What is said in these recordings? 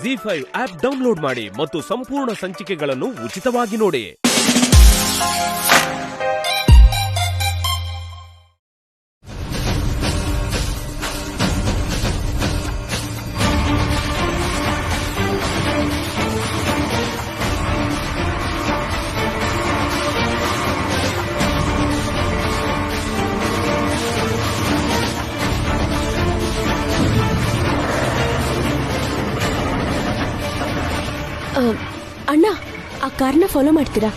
ZEE5 app download ಮಾಡಿ ಮತ್ತು ಸಂಪೂರ್ಣ ಸಂಚಿಕೆಗಳನ್ನು ಉಚಿತವಾಗಿ ನೋಡಿ. ಅಣ್ಣ, ಆ ಕಾರ್ನ ಫಾಲೋ ಮಾಡ್ತೀರಾ?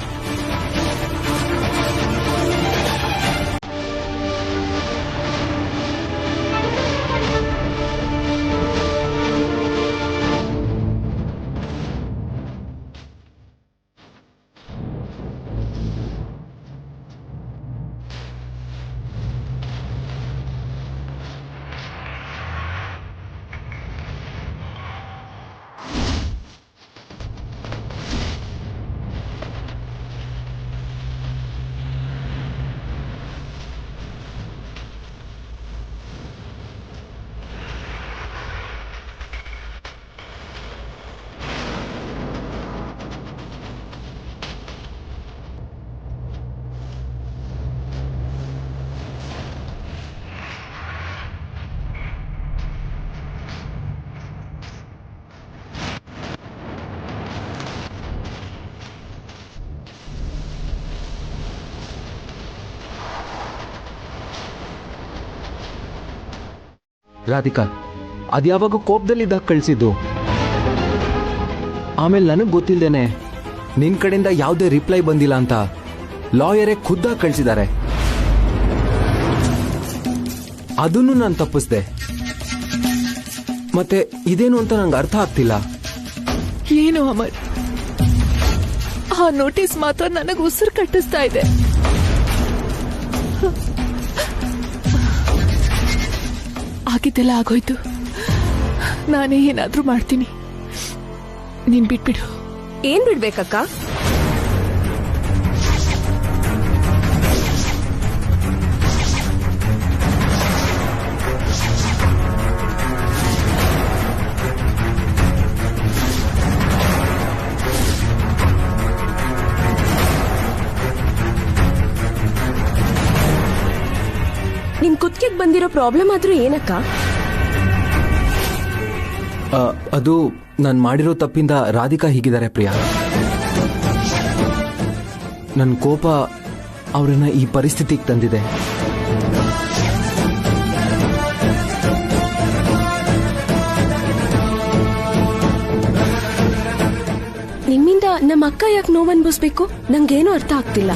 ರಾಧಿಕಾ, ಅದ್ಯಾವಾಗ ಕೋಪದಲ್ಲಿದ್ದಾಗ ಕಳಿಸಿದ್ದು. ಆಮೇಲೆ ನನಗೆ ಗೊತ್ತಿಲ್ಲದೇನೆ ನಿನ್ನ ಕಡೆಯಿಂದ ಯಾವುದೇ ರಿಪ್ಲೈ ಬಂದಿಲ್ಲ ಅಂತ ಲಾಯರೇ ಖುದ್ದಾಗಿ ಕಳಿಸಿದ್ದಾರೆ. ಅದನ್ನು ನಾನು ತಪ್ಪಿಸ್ದೆ. ಮತ್ತೆ ಇದೇನು ಅಂತ ನಂಗೆ ಅರ್ಥ ಆಗ್ತಿಲ್ಲ. ಏನು ಅಮರ್, ಆ ನೋಟಿಸ್ ಮಾತ್ರ ನನಗೆ ಉಸಿರು ಕಟ್ಟಿಸ್ತಾ ಇದೆ. ಆಗಿದ್ದೆಲ್ಲ ಆಗೋಯ್ತು. ನಾನೇ ಏನಾದ್ರೂ ಮಾಡ್ತೀನಿ, ನೀನ್ ಬಿಟ್ಬಿಡು. ಏನ್ ಬಿಡ್ಬೇಕಕ್ಕ? ನಿನ್ ಕುತ್ತಿಗೆಗೆ ಬಂದಿರೋ ಪ್ರಾಬ್ಲಮ್ ಆದ್ರೂ ಏನಕ್ಕ? ಅದು ನಾನು ಮಾಡಿರೋ ತಪ್ಪಿಂದ ರಾಧಿಕಾ ಹೀಗಿದ್ದಾರೆ ಪ್ರಿಯಾ. ನನ್ನ ಕೋಪ ಅವರನ್ನ ಈ ಪರಿಸ್ಥಿತಿಗೆ ತಂದಿದೆ. ನಿಮ್ಮಿಂದ ನಮ್ಮ ಅಕ್ಕ ಯಾಕೆ ನೋವು ಅನ್ಭವಿಸ್ಬೇಕು? ನಂಗೇನು ಅರ್ಥ ಆಗ್ತಿಲ್ಲ.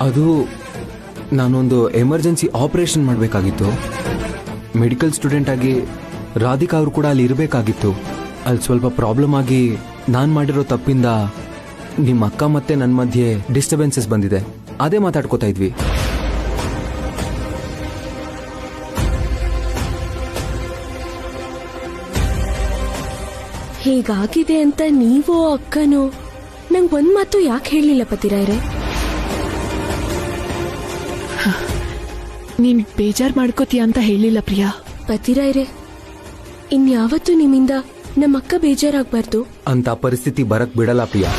ಅದು ನಾನೊಂದು ಎಮರ್ಜೆನ್ಸಿ ಆಪರೇಷನ್ ಮಾಡಬೇಕಾಗಿತ್ತು. ಮೆಡಿಕಲ್ ಸ್ಟೂಡೆಂಟ್ ಆಗಿ ರಾಧಿಕಾ ಅವರು ಕೂಡ ಅಲ್ಲಿ ಇರಬೇಕಾಗಿತ್ತು. ಅಲ್ಲಿ ಸ್ವಲ್ಪ ಪ್ರಾಬ್ಲಮ್ ಆಗಿ ನಾನು ಮಾಡಿರೋ ತಪ್ಪಿಂದ ನಿಮ್ಮ ಅಕ್ಕ ಮತ್ತೆ ನನ್ನ ಮಧ್ಯೆ ಡಿಸ್ಟರ್ಬೆನ್ಸಸ್ ಬಂದಿದೆ. ಅದೇ ಮಾತಾಡ್ಕೋತಾ ಇದ್ವಿ. ಹೀಗಾಗಿದೆ ಅಂತ ನೀವು ಅಕ್ಕನು ನಂಗೆ ಒಂದ್ ಮಾತು ಯಾಕೆ ಹೇಳಿಲ್ಲ ಪತಿರಾಯ್ರೆ? ನೀನ್ ಬೇಜಾರ್ ಮಾಡ್ಕೋತೀಯ ಅಂತ ಹೇಳಿಲ್ಲ ಪ್ರಿಯಾ. ಪತಿರಾಯ್ರೆ, ಇನ್ಯಾವತ್ತೂ ನಿಮ್ಮಿಂದ ನಮ್ಮ ಅಕ್ಕ ಬೇಜಾರಾಗ್ಬಾರ್ದು ಅಂತ ಪರಿಸ್ಥಿತಿ ಬರಕ್ ಬಿಡಲ್ಲ ಪ್ರಿಯಾ.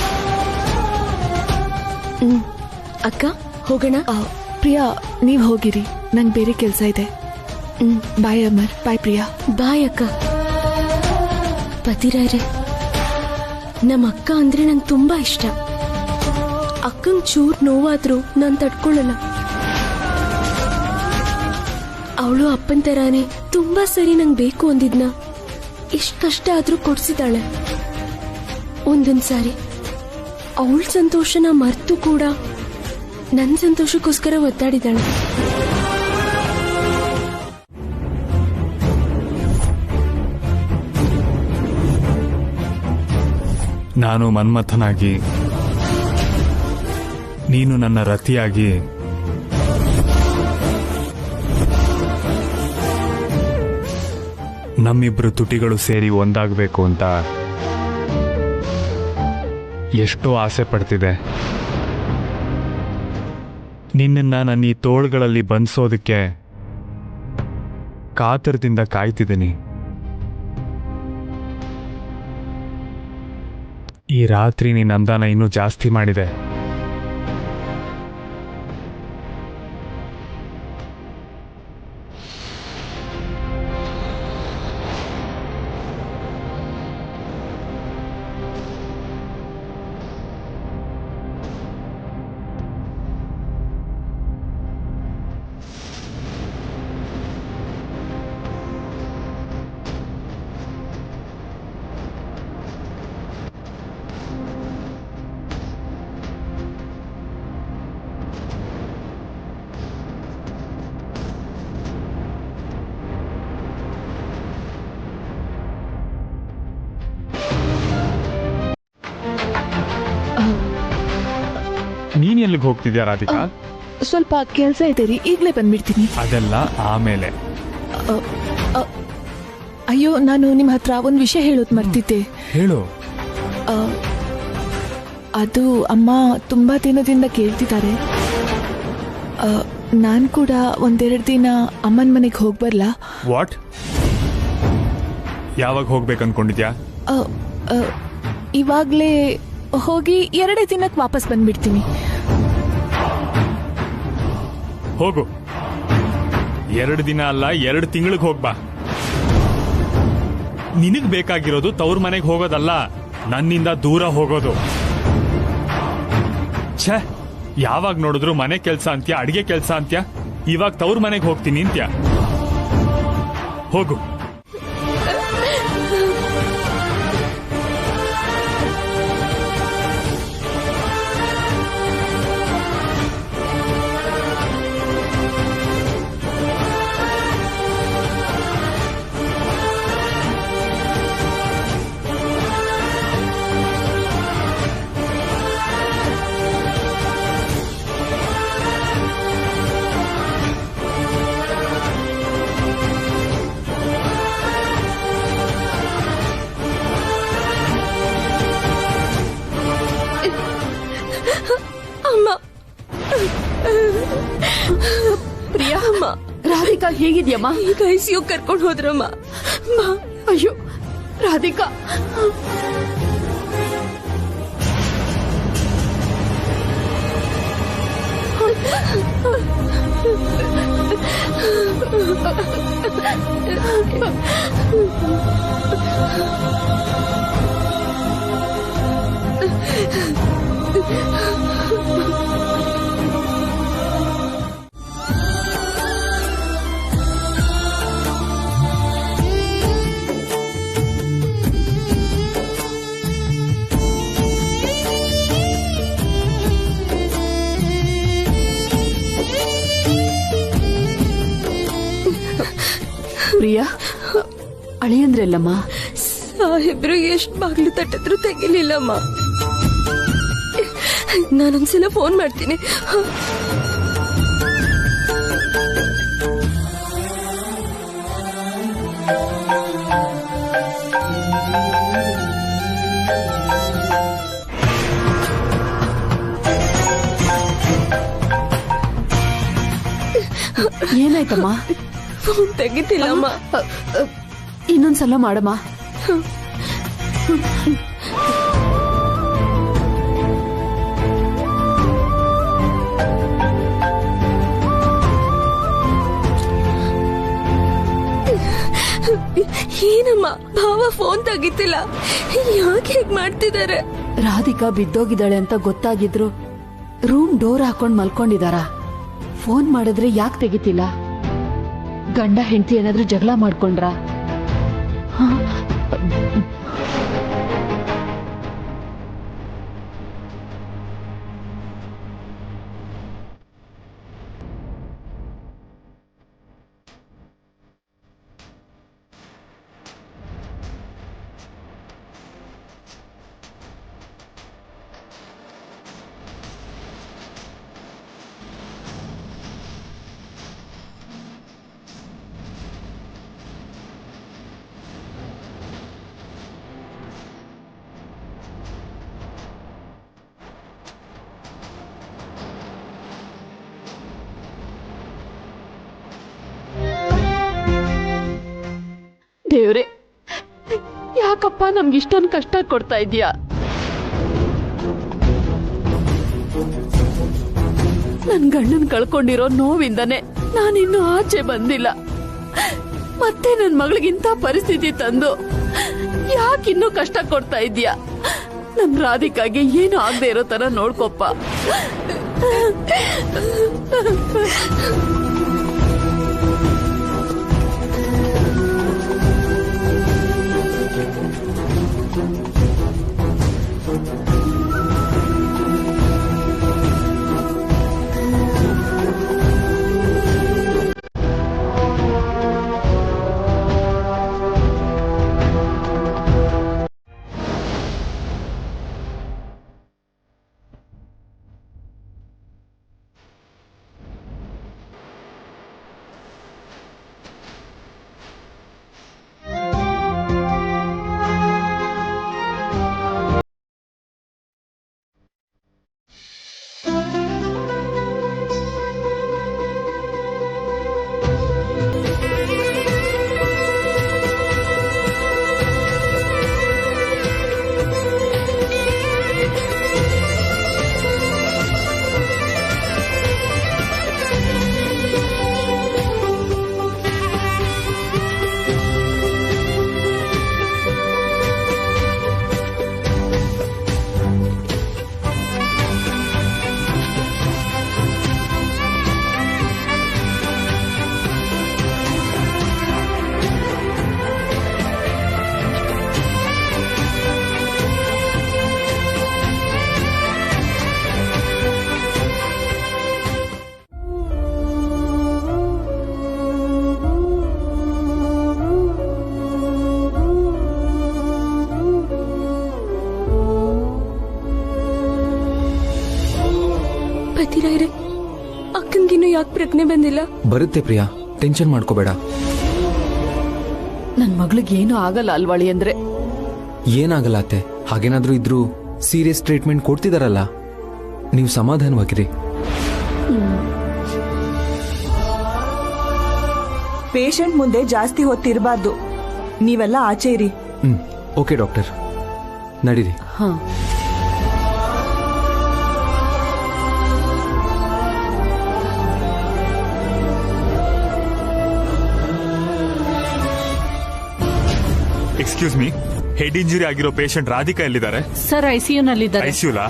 ಅಕ್ಕ, ಹೋಗೋಣ. ಪ್ರಿಯಾ, ನೀವ್ ಹೋಗಿರಿ, ನಂಗೆ ಬೇರೆ ಕೆಲಸ ಇದೆ. ಬಾಯ್ ಅಮರ್. ಬಾಯ್ ಪ್ರಿಯಾ. ಬಾಯ್ ಅಕ್ಕ. ಪತಿರಾಯ್ರೆ, ನಮ್ಮ ಅಕ್ಕ ಅಂದ್ರೆ ನಂಗೆ ತುಂಬಾ ಇಷ್ಟ. ಅಕ್ಕಂಗ್ ಚೂರ್ ನೋವಾದ್ರೂ ನಾನ್ ತಡ್ಕೊಳ್ಳಲ್ಲ. ಅವಳು ಅಪ್ಪನ್ ತರಾನೇ ತುಂಬಾ ಸರಿ ನಂಗೆ ಬೇಕು ಅಂದಿದ್ನ ಇಷ್ಟ ಕಷ್ಟ ಆದ್ರೂ ಕೊಡ್ಸಿದಾಳೆ. ಒಂದೊಂದ್ ಸಾರಿ ಅವಳ ಸಂತೋಷನ ಮರ್ತು ಕೂಡ ನನ್ ಸಂತೋಷಕ್ಕೋಸ್ಕರ ಒದ್ದಾಡಿದಾಳೆ. ನಾನು ಮನ್ಮಥನಾಗಿ, ನೀನು ನನ್ನ ರತಿಯಾಗಿ, ನಮ್ಮಿಬ್ರು ತುಟಿಗಳು ಸೇರಿ ಒಂದಾಗಬೇಕು ಅಂತ ಎಷ್ಟೋ ಆಸೆ ಪಡ್ತಿದೆ. ನಿನ್ನನ್ನು ನನ್ನ ಈ ತೋಳುಗಳಲ್ಲಿ ಬಂಧಿಸೋದಕ್ಕೆ ಕಾತರದಿಂದ ಕಾಯ್ತಿದ್ದೀನಿ. ಈ ರಾತ್ರಿ ನಿನ್ನ ಅಂದಾನ ಇನ್ನೂ ಜಾಸ್ತಿ ಮಾಡಿದೆ. ನೀನ್ ಎಲ್ಲಿಗೆ ಹೋಗ್ತಿದ್ಯಾ ರಾಧಿಕಾ? ಸ್ವಲ್ಪ ಕೆಲಸ ಇದೆ ರೀ, ಈಗಲೇ ಬಂದ್ಬಿಡ್ತೀನಿ. ಅದೆಲ್ಲ ಆಮೇಲೆ. ಅಯ್ಯೋ, ನಾನು ನಿಮ್ಮ ಹತ್ರ ಒಂದು ವಿಷಯ ಹೇಳೋದು ಮರ್ತಿದ್ದೆ. ಹೇಳು. ಅದು ಅಮ್ಮ ತುಂಬಾ ದಿನದಿಂದ ಕೇಳ್ತಿದ್ದಾರೆ. ನಾನು ಕೂಡ ಒಂದೆರಡು ದಿನ ಅಮ್ಮನ ಮನೆಗೆ ಹೋಗಿ ಬರ್ಲಾ? ವಾಟ್? ಯಾವಾಗ ಹೋಗ್ಬೇಕು ಅನ್ಕೊಂಡಿದ್ಯಾ? ಇವಾಗ್ಲೇ ಹೋಗಿ 2 ದಿನಕ್ಕೆ ವಾಪಸ್ ಬಂದ್ಬಿಡ್ತೀನಿ. ಹೋಗು. 2 ದಿನ ಅಲ್ಲ, 2 ತಿಂಗಳಿಗೆ ಹೋಗ್ಬಾ. ನಿನಗ್ ಬೇಕಾಗಿರೋದು ತವ್ರ ಮನೆಗೆ ಹೋಗೋದಲ್ಲ, ನನ್ನಿಂದ ದೂರ ಹೋಗೋದು. ಛೇ, ಯಾವಾಗ ನೋಡಿದ್ರು ಮನೆ ಕೆಲ್ಸ ಅಂತ್ಯ, ಅಡಿಗೆ ಕೆಲ್ಸ ಅಂತ್ಯ. ಇವಾಗ ತವ್ರ ಮನೆಗೆ ಹೋಗ್ತೀನಿ ಅಂತ್ಯ. ಹೋಗು. ಪ್ರಿಯಾ, ಅಮ್ಮ. ರಾಧಿಕಾ ಹೇಗಿದ್ಯಮ್ಮ? ಈಗ ಐಸಿಯು ಕರ್ಕೊಂಡು ಹೋದ್ರಮ್ಮ. ಅಯ್ಯೋ ರಾಧಿಕಾ, ಪ್ರಿಯಾ, ಅಳಿಯಂದ್ರಲ್ಲಮ್ಮ? ಸಾಹೇಬ್ರು ಎಷ್ಟು ಬಾಗ್ಲು ತಟ್ಟಿದ್ರು ತೆಗಿಲಿಲ್ಲಮ್ಮ. ನಾನೊಂದ್ಸಲ ಫೋನ್ ಮಾಡ್ತೀನಿ. ಏನಾಯ್ತಮ್ಮ? ಫೋನ್ ತೆಗಿತಿಲ್ಲಮ್ಮ. ಇನ್ನೊಂದ್ಸಲ ಮಾಡಮ್ಮ. ಏನಮ್ಮ, ಭಾವ ಫೋನ್ ತೆಗಿತಿಲ್ಲ. ಯಾಕೆ ಹೇಗ್ ಮಾಡ್ತಿದ್ದಾರೆ? ರಾಧಿಕಾ ಬಿದ್ದೋಗಿದ್ದಾಳೆ ಅಂತ ಗೊತ್ತಾಗಿದ್ರು ರೂಮ್ ಡೋರ್ ಹಾಕೊಂಡ್ ಮಲ್ಕೊಂಡಿದಾರ. ಫೋನ್ ಮಾಡಿದ್ರೆ ಯಾಕೆ ತೆಗಿತಿಲ್ಲ? ಗಂಡ ಹೆಂಡತಿ ಏನಾದ್ರೂ ಜಗಳ ಮಾಡ್ಕೊಂಡ್ರ? ದೇವ್ರೆ, ಯಾಕಪ್ಪ ನಮ್ಗಿಷ್ಟೊಂದು ಕಷ್ಟ ಕೊಡ್ತಾ ಇದೀಯಾ? ನನ್ ಗಂಡನ್ ಕಳ್ಕೊಂಡಿರೋ ನೋವಿಂದನೆ ನಾನಿನ್ನೂ ಆಚೆ ಬಂದಿಲ್ಲ. ಮತ್ತೆ ನನ್ ಮಗಳಿಗಿಂತ ಪರಿಸ್ಥಿತಿ ತಂದು ಯಾಕಿನ್ನೂ ಕಷ್ಟ ಕೊಡ್ತಾ ಇದ್ಯಾ? ನನ್ ರಾಧಿಕಾಗೆ ಏನು ಆಗದೆ ಇರೋ ತರ ನೋಡ್ಕೊಪ್ಪ. ಪತಿರಾಯ್ರೆ, ಅಕ್ಕನ್ಗಿನ್ನೂ ಯಾಕೆ ಪ್ರಜ್ಞೆ ಬಂದಿಲ್ಲ? ಬರುತ್ತೆ ಪ್ರಿಯಾ, ಟೆನ್ಷನ್ ಮಾಡ್ಕೋಬೇಡ. ನನ್ ಮಗಳಿಗೆ ಏನೂ ಆಗಲ್ಲ ಅಲ್ವಾಳಿ ಅಂದ್ರೆ? ಏನಾಗಲ್ಲ ಅತ್ತೆ, ಹಾಗೇನಾದ್ರೂ ಇದ್ರೂ ಸೀರಿಯಸ್ ಟ್ರೀಟ್ಮೆಂಟ್ ಕೊಡ್ತಿದಾರಲ್ಲ, ನೀವು ಸಮಾಧಾನವಾಗಿರಿ. ಪೇಷಂಟ್ ಮುಂದೆ ಜಾಸ್ತಿ ಹೊತ್ತಿರಬಾರ್ದು. ನೀವೆಲ್ಲ ಆಚೆ ಇರಿ. ಓಕೆ ಡಾಕ್ಟರ್, ನಡೀರಿ. ಹಾ. ಎಕ್ಸ್ಕ್ಯೂಸ್ ಮೀ, ಹೆಡ್ ಇಂಜುರಿ ಆಗಿರೋ ಪೇಷಂಟ್ ರಾಧಿಕಾ ಎಲ್ಲಿದ್ದಾರೆ? ಸರ್ ಐಸಿಯು ನಲ್ಲಿದ್ದಾರೆ. ಐಸಿಯುಲಾ?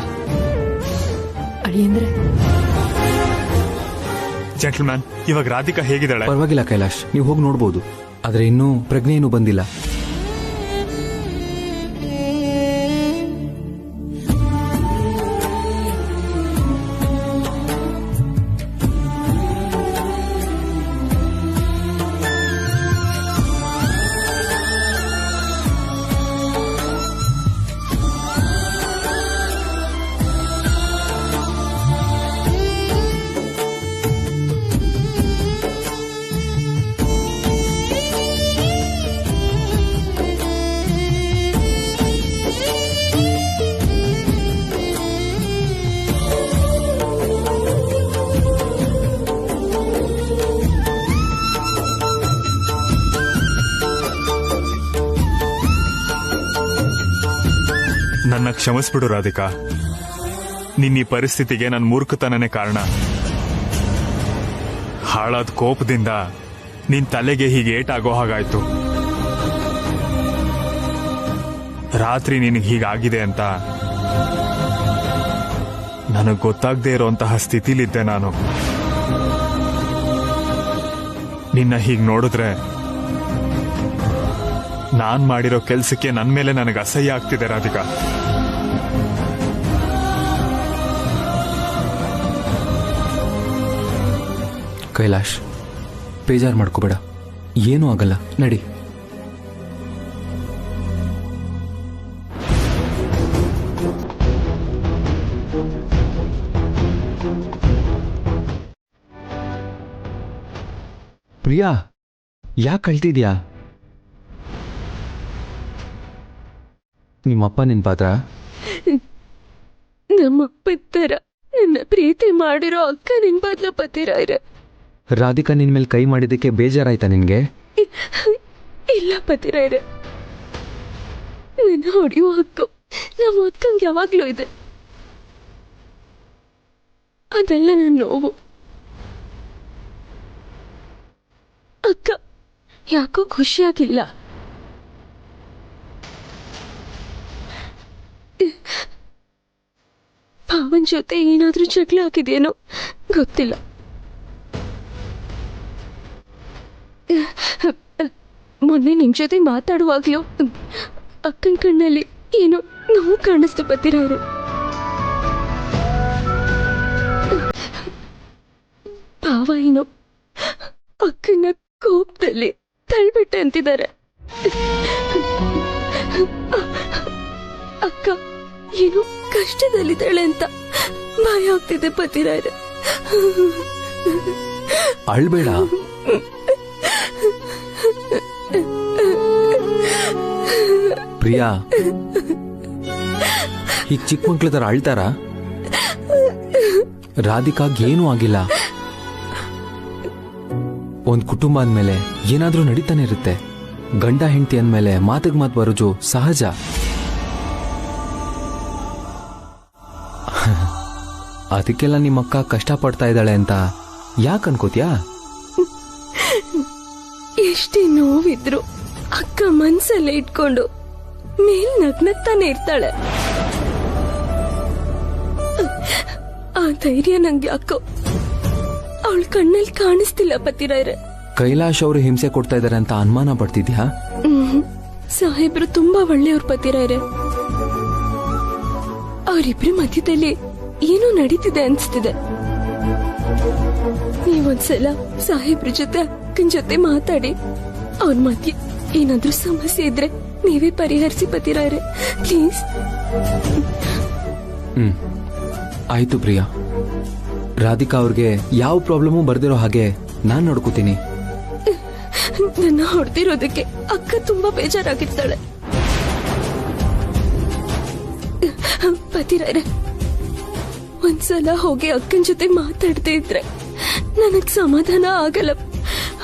ಅಳಿಯಂದ್ರೆ ಜೆಂಟಲ್ಮ್ಯಾನ್, ಇವಾಗ ರಾಧಿಕಾ ಹೇಗಿದ್ದಾಳೆ? ಪರವಾಗಿಲ್ಲ ಕೈಲಾಶ್, ನೀವು ಹೋಗಿ ನೋಡ್ಬೋದು. ಆದ್ರೆ ಇನ್ನೂ ಪ್ರಜ್ಞೆ ಏನೂ ಬಂದಿಲ್ಲ. ನನ್ನ ಕ್ಷಮಿಸ್ಬಿಡು ರಾಧಿಕಾ, ನಿನ್ನ ಈ ಪರಿಸ್ಥಿತಿಗೆ ನನ್ನ ಮೂರ್ಖತನನೇ ಕಾರಣ. ಹಾಳಾದ ಕೋಪದಿಂದ ನಿನ್ ತಲೆಗೆ ಹೀಗೆ ಏಟಾಗೋ ಹಾಗಾಯ್ತು. ರಾತ್ರಿ ನಿನಗೆ ಹೀಗಾಗಿದೆ ಅಂತ ನನಗೆ ಗೊತ್ತಾಗದೇ ಇರೋಂತಹ ಸ್ಥಿತಿಲಿದ್ದೆ ನಾನು. ನಿನ್ನ ಹೀಗೆ ನೋಡಿದ್ರೆ ನಾನ್ ಮಾಡಿರೋ ಕೆಲ್ಸಕ್ಕೆ ನನ್ ಮೇಲೆ ನನಗೆ ಅಸಹ್ಯ ಆಗ್ತಿದೆ ರಾಧಿಕಾ. ಕೈಲಾಶ್, ಬೇಜಾರು ಮಾಡ್ಕೋಬೇಡ, ಏನೂ ಆಗಲ್ಲ, ನಡಿ. ಪ್ರಿಯಾ, ಯಾಕೆ ಕಳ್ತಿದ್ಯಾ? ನಿಮ್ಮಪ್ಪ ನಿನ್ ಪಾತ್ರ? ನಮ್ಮಪ್ಪ ತರ ನನ್ನ ಪ್ರೀತಿ ಮಾಡಿರೋ ಅಕ್ಕ ನಿನ್ ಬದ್ಲ ಪತಿರಾಯ್ರೆ. ರಾಧಿಕಾ ನಿನ್ ಮೇಲೆ ಕೈ ಮಾಡಿದ್ದಕ್ಕೆ ಬೇಜಾರಾಯ್ತಾ ನಿನ್ಗೆ? ಇಲ್ಲ ಪತಿರಾಯ್ರೆ, ನನ್ನ ಹೊಡೆಯೋ ಹಕ್ಕು ನಮ್ಮ ಅಕ್ಕಂಗೆ ಯಾವಾಗ್ಲೂ ಇದೆ. ಅದೆಲ್ಲ ನನ್ನ ನೋವು. ಅಕ್ಕ ಯಾಕೋ ಖುಷಿಯಾಗಿಲ್ಲ. ಭಾವನ್ ಜೊತೆ ಏನಾದ್ರೂ ಜಗಳ ಆಗಿದೆಯೇನೋ ಗೊತ್ತಿಲ್ಲ. ಮೊನ್ನೆ ನಿಮ್ ಜೊತೆ ಮಾತಾಡುವಾಗ್ಲೂ ಅಕ್ಕನ ಕಣ್ಣಲ್ಲಿ ಏನೋ ನೋವು ಕಾಣಿಸ್ತು ಬತ್ತಿರೋರು. ಭಾವ ಏನೋ ಅಕ್ಕನ ಕೋಪದಲ್ಲಿ ತಳ್ಬಿಟ್ಟೆ ಅಂತಿದ್ದಾರೆ. ಅಕ್ಕ ಏನೋ ಕಷ್ಟದಲ್ಲಿದ್ದಾಳೆ ಅಂತ ಭಯ ಆಗ್ತಿದೆ ಪತಿರಾಯರೆ. ಅಳ್ಬೇಡ. ಪ್ರಿಯಾ, ಈಗ ಚಿಕ್ಕ ಮಕ್ಳ ತರ ಅಳ್ತಾರ? ರಾಧಿಕಾಗೇನೂ ಆಗಿಲ್ಲ. ಒಂದ್ ಕುಟುಂಬ ಅಂದ್ಮೇಲೆ ಏನಾದ್ರೂ ನಡೀತಾನೆ ಇರುತ್ತೆ. ಗಂಡ ಹೆಂಡತಿ ಅಂದ್ಮೇಲೆ ಮಾತಿಗೆ ಮಾತು ಬರೋದು ಸಹಜ. ಅದಕ್ಕೆಲ್ಲ ನಿಮ್ಮಕ್ಕ ಕಷ್ಟಪಡ್ತಾ ಇದ್ದಾಳೆ ಅಂತ ಯಾಕೆ ಅನ್ಕೋತ್ಯಾ? ಎಷ್ಟೇ ನೋವಿದ್ರು ಅಕ್ಕ ಮನ್ಸಲ್ಲೇ ಇಟ್ಕೊಂಡು ಮೇಲ್ ನಗ್ನಗ್ತಾನೆ ಇರ್ತಾಳೆ. ಆ ಧೈರ್ಯ ನಂಗೆ ಯಾಕೋ ಅವಳ ಕಣ್ಣಲ್ಲಿ ಕಾಣಿಸ್ತಿಲ್ಲ ಪತಿರಾಯ್ರೆ. ಕೈಲಾಶ್ ಅವರು ಹಿಂಸೆ ಕೊಡ್ತಾ ಇದಾರೆ ಅಂತ ಅನುಮಾನ ಪಡ್ತಿದ್ಯಾ? ಸಾಹೇಬ್ರು ತುಂಬಾ ಒಳ್ಳೆಯವ್ರ ಪತಿರಾಯ್ರೆ. ಅವರಿಬ್ರು ಮಧ್ಯದಲ್ಲಿ ಏನೋ ನಡೀತಿದೆ ಅನ್ಸ್ತಿದೆ. ನೀವೊಂದ್ಸಲ ಸಾಹೇಬ್ರ ಜೊತೆ ಅಕ್ಕನ ಜೊತೆ ಮಾತಾಡಿ ಅವ್ರ ಮಧ್ಯೆ ಏನಾದ್ರೂ ಸಮಸ್ಯೆ ಇದ್ರೆ ನೀವೇ ಪರಿಹರಿಸಿ ಪತಿರಾಯ್ರೆ, ಪ್ಲೀಸ್. ಆಯ್ತು ಪ್ರಿಯಾ. ರಾಧಿಕಾ ಅವ್ರಿಗೆ ಯಾವ ಪ್ರಾಬ್ಲಮು ಬರ್ದಿರೋ ಹಾಗೆ ನಾನ್ ನೋಡ್ಕೋತೀನಿ. ನನ್ನ ಹೊಡೆದಿರೋದಕ್ಕೆ ಅಕ್ಕ ತುಂಬಾ ಬೇಜಾರಾಗಿರ್ತಾಳೆ. ಪತಿರಾಯ್ರೆ, ಒಂದ್ಸಲ ಹೋಗಿ ಅಕ್ಕನ ಜೊತೆ ಮಾತಾಡದೆ ಇದ್ರೆ ನನಗ್ ಸಮಾಧಾನ ಆಗಲ್ಲ.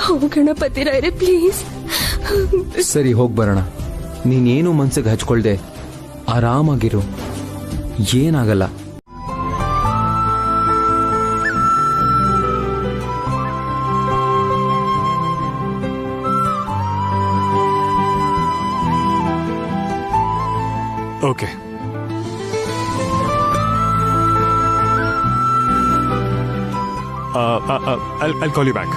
ಹೋಗೋಣ ಪತಿರಾಯ್ರೆ, ಪ್ಲೀಸ್. ಸರಿ, ಹೋಗ್ ಬರೋಣ. ನೀನೇನು ಮನ್ಸಿಗೆ ಹಚ್ಕೊಳ್ದೆ ಆರಾಮಾಗಿರು, ಏನಾಗಲ್ಲ. Okay, I'll call you back.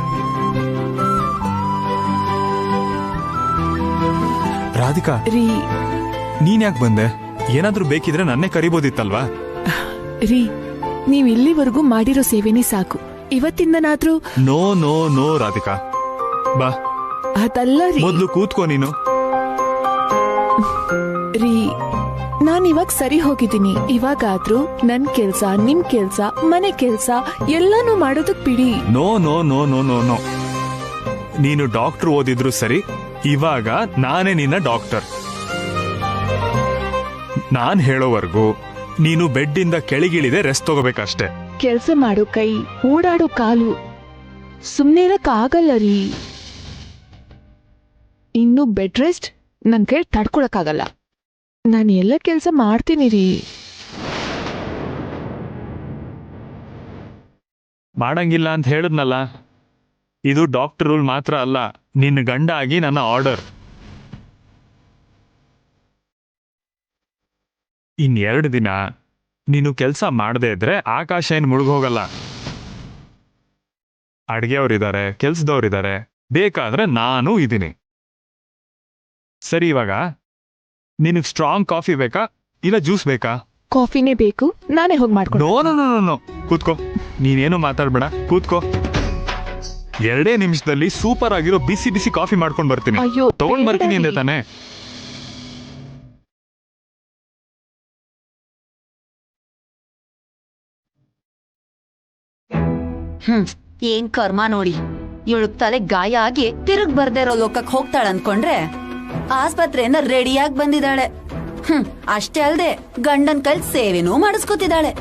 Radhika, ರೀ ನೀನ್ ಯಾಕೆ ಬಂದೆ? ಏನಾದ್ರೂ ಬೇಕಿದ್ರೆ ನನ್ನೇ ಕರಿಬೋದಿತ್ತಲ್ವಾ? ರೀ, ನೀವ್ ಇಲ್ಲಿವರೆಗೂ ಮಾಡಿರೋ ಸೇವೆನೇ ಸಾಕು. ಇವತ್ತಿಂದನಾದ್ರೂ ನೋ ನೋ ನೋ ರಾಧಿಕಾ, ಬಾ. ಅದಲ್ಲ ರೀ. ಮೊದ್ಲು ಕೂತ್ಕೋ ನೀನು. ರೀ, ನಾನ್ ಇವಾಗ ಸರಿ ಹೋಗಿದ್ದೀನಿ. ಇವಾಗಾದ್ರೂ ನನ್ ಕೆಲ್ಸ, ನಿಮ್ ಕೆಲ್ಸ, ಮನೆ ಕೆಲ್ಸ ಎಲ್ಲಾನು ಮಾಡೋದಕ್ ಬಿಡಿ. No no no no no no. ನೀನು ಡಾಕ್ಟರ್ ಓದಿದ್ರು ಸರಿ, ಇವಾಗ ನಾನೇ ನಿನ್ನ ಡಾಕ್ಟರ್. ನಾನ್ ಹೇಳೋವರೆಗೂ ನೀನು ಬೆಡ್ಡಿಂದ ಕೆಳಗಿಳಿದೆ ರೆಸ್ಟ್ ತಗೋಬೇಕಷ್ಟೇ. ಕೆಲ್ಸ ಮಾಡೋ ಕೈ, ಓಡಾಡೋ ಕಾಲು, ಸುಮ್ನೆ ಇರಕ್ ಆಗಲ್ಲ ರೀ. ಇನ್ನು ಬೆಡ್ ರೆಸ್ಟ್ ನನ್ ಕೈ ತಡ್ಕೊಳಕ್ಕಾಗಲ್ಲ. ನಾನು ಎಲ್ಲ ಕೆಲ್ಸ ಮಾಡ್ತೀನಿ ರೀ. ಮಾಡಂಗಿಲ್ಲ ಅಂತ ಹೇಳಿದ್ನಲ್ಲ. ಇದು ಡಾಕ್ಟರ್ ರೂಲ್ ಮಾತ್ರ ಅಲ್ಲ, ನಿನ್ನ ಗಂಡ ಆಗಿ ನನ್ನ ಆರ್ಡರ್. ಇನ್2 ದಿನ ನೀನು ಕೆಲಸ ಮಾಡದೇ ಇದ್ರೆ ಆಕಾಶ ಏನ್ ಮುಳುಗೋಗಲ್ಲ. ಅಡ್ಗೆಯವ್ರಿದ್ದಾರೆ, ಕೆಲ್ಸದವ್ರಿದ್ದಾರೆ, ಬೇಕಾದ್ರೆ ನಾನು ಇದ್ದೀನಿ. ಸರಿ, ಇವಾಗ ನಿನಗ್ ಸ್ಟ್ರಾಂಗ್ ಕಾಫಿ ಬೇಕಾ ಇಲ್ಲ ಜ್ಯೂಸ್ ಬೇಕಾ? ಕಾಫಿನೇ ಬೇಕು, ನಾನೇ ಹೋಗಿ ಮಾಡ್ಕೊಂಡು. ನೋ ನೋ ನೋ ನೋ, ಕೂತ್ಕೋ. ನೀನೇನು ಮಾತಾಡ್ಬೇಡ, ಕೂತ್ಕೋ. 2 ನಿಮಿಷದಲ್ಲಿ ಸೂಪರ್ ಆಗಿರೋ ಬಿಸಿ ಬಿಸಿ ಕಾಫಿ ಮಾಡ್ಕೊಂಡ್ ಬರ್ತೀನಿ. ಅಯ್ಯೋ, ತಗೊಂಡ್ ಬರ್ತೀನಿ ಅಂದೆ ತಾನೆ. ಏನ್ ಕರ್ಮ ನೋಡಿ. ಇವಳಗ್ ತಲೆ ಗಾಯ ಆಗಿ ತಿರುಗ್ ಬರ್ದೇ ಇರೋ ಲೋಕಕ್ ಹೋಗ್ತಾಳ ಅನ್ಕೊಂಡ್ರೆ ಆಸ್ಪತ್ರೆಯಿಂದ ರೆಡಿಯಾಗಿ ಬಂದಿದ್ದಾಳೆ. ಅಷ್ಟೇ ಅಲ್ದೆ ಗಂಡನ್ ಕೈಲ್ ಸೇವೆನೂ ಮಾಡಿಸ್ಕೊತಿದ್ದಾಳೆ.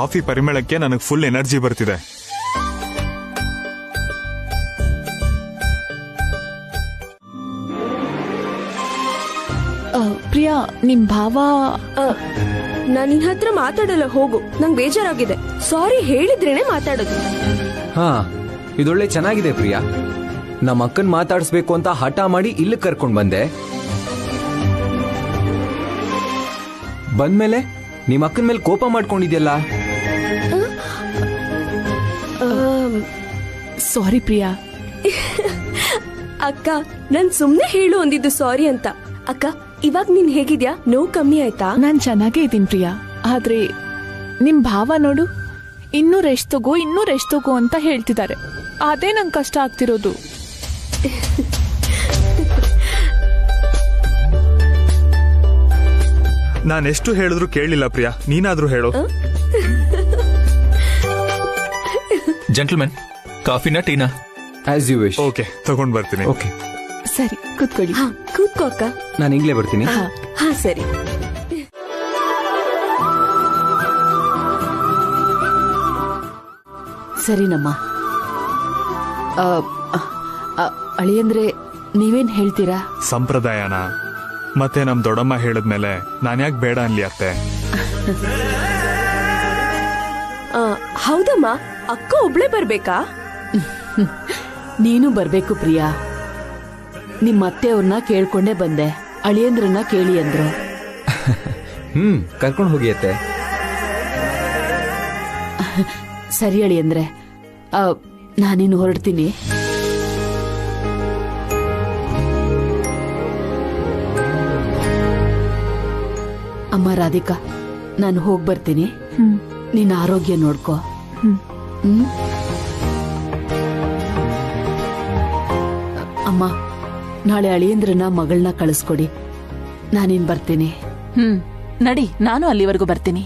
ಕಾಫಿ ಪರಿಮಳಕ್ಕೆ ನನಗೆ ಫುಲ್ ಎನರ್ಜಿ ಬರ್ತಿದೆ. ಪ್ರಿಯಾ, ನಿಮ್ ಭಾವ ನಾನು ನಿನ್ ಹತ್ರ ಮಾತಾಡಲ್ಲ, ಹೋಗು. ನಂಗೆ ಬೇಜಾರಾಗಿದೆ. ಸಾರಿ ಹೇಳಿದ್ರೇನೆ ಮಾತಾಡೋದು. ಹಾ, ಇದೊಳ್ಳೆ ಚೆನ್ನಾಗಿದೆ ಪ್ರಿಯಾ. ನಮ್ಮ ಅಕ್ಕನ್ ಮಾತಾಡಿಸ್ಬೇಕು ಅಂತ ಹಠ ಮಾಡಿ ಇಲ್ಲಿ ಕರ್ಕೊಂಡ್ ಬಂದೆ. ಬಂದ್ಮೇಲೆ ನಿಮ್ಮ ಅಕ್ಕನ ಮೇಲೆ ಕೋಪ ಮಾಡ್ಕೊಂಡಿದ್ಯಲ್ಲ. ಸಾರಿ ಪ್ರಿಯಾ. ಅಕ್ಕ, ನಾನ್ ಸುಮ್ನೆ ಹೇಳು ಅಂದಿದ್ದು ಸಾರಿ ಅಂತ. ಅಕ್ಕ, ಇವಾಗ ನೀನ್ ಹೇಗಿದ್ಯಾ? ನೋವು ಕಮ್ಮಿ ಆಯ್ತಾ? ನಾನ್ ಚೆನ್ನಾಗೇ ಇದ್ದೀನಿ ಪ್ರಿಯಾ. ಆದ್ರೆ ನಿಮ್ ಭಾವ ನೋಡು, ಇನ್ನೂ ರೆಸ್ಟ್ ತಗೋ ಅಂತ ಹೇಳ್ತಿದ್ದಾರೆ. ಅದೇ ನಂಗೆ ಕಷ್ಟ ಆಗ್ತಿರೋದು. ನಾನೆಷ್ಟು ಹೇಳಿದ್ರು ಕೇಳಲಿಲ್ಲ ಪ್ರಿಯಾ, ನೀನಾದ್ರೂ ಹೇಳು. ಜೆಂಟಲ್ಮೆನ್, ಕಾಫಿನಾ ಟೀನಾ? As you wish. ಓಕೆ, ತಗೊಂಡ್ ಬರ್ತೀನಿ. ಓಕೆ, ಸರಿ, ಕೂತ್ಕೊಳ್ಳಿ. ಹಾ, ಕೂತ್ಕೋ ಅಕ್ಕ. ನಾನು ಈಗಲೇ ಬರ್ತೀನಿ. ಹಾ ಸರಿ. ಸರಿನಮ್ಮ. ಅಳಿಯಂದ್ರೆ ನೀವೇನ್ ಹೇಳ್ತೀರಾ? ಸಂಪ್ರದಾಯನ ಮತ್ತೆ ನಮ್ ದೊಡ್ಡಮ್ಮ ಹೇಳಿದ್ಮೇಲೆ ನಾನ್ಯಾಕೆ ಬೇಡ ಅನ್ಲಿ ಅತ್ತೆ? ಹೌದಮ್ಮ, ಅಕ್ಕ ಒಬ್ಳೆ ಬರ್ಬೇಕಾ? ನೀನು ಬರ್ಬೇಕು ಪ್ರಿಯಾ. ನಿಮ್ಮ ಅತ್ತೆಯವ್ರನ್ನ ಕೇಳ್ಕೊಂಡೇ ಬಂದೆ. ಅಳಿಯಂದ್ರನ್ನ ಕೇಳಿ ಅಂದ್ರು. ಕರ್ಕೊಂಡು ಹೋಗಿ ಅತ್ತೆ. ಸರಿ ಅಳಿಯಂದ್ರೆ, ನಾನಿನ್ನು ಹೊರಡ್ತೀನಿ. ಅಮ್ಮ ರಾಧಿಕಾ, ನಾನು ಹೋಗಿ ಬರ್ತೀನಿ. ನಿನ್ನ ಆರೋಗ್ಯ ನೋಡ್ಕೋ. ಅಮ್ಮ, ನಾಳೆ ಅಳಿಯಂದ್ರನ್ನ ಮಗಳನ್ನ ಕಳಿಸ್ಕೊಡಿ. ನಾನಿನ್ ಬರ್ತೀನಿ. ನಡಿ, ನಾನು ಅಲ್ಲಿವರೆಗೂ ಬರ್ತೀನಿ.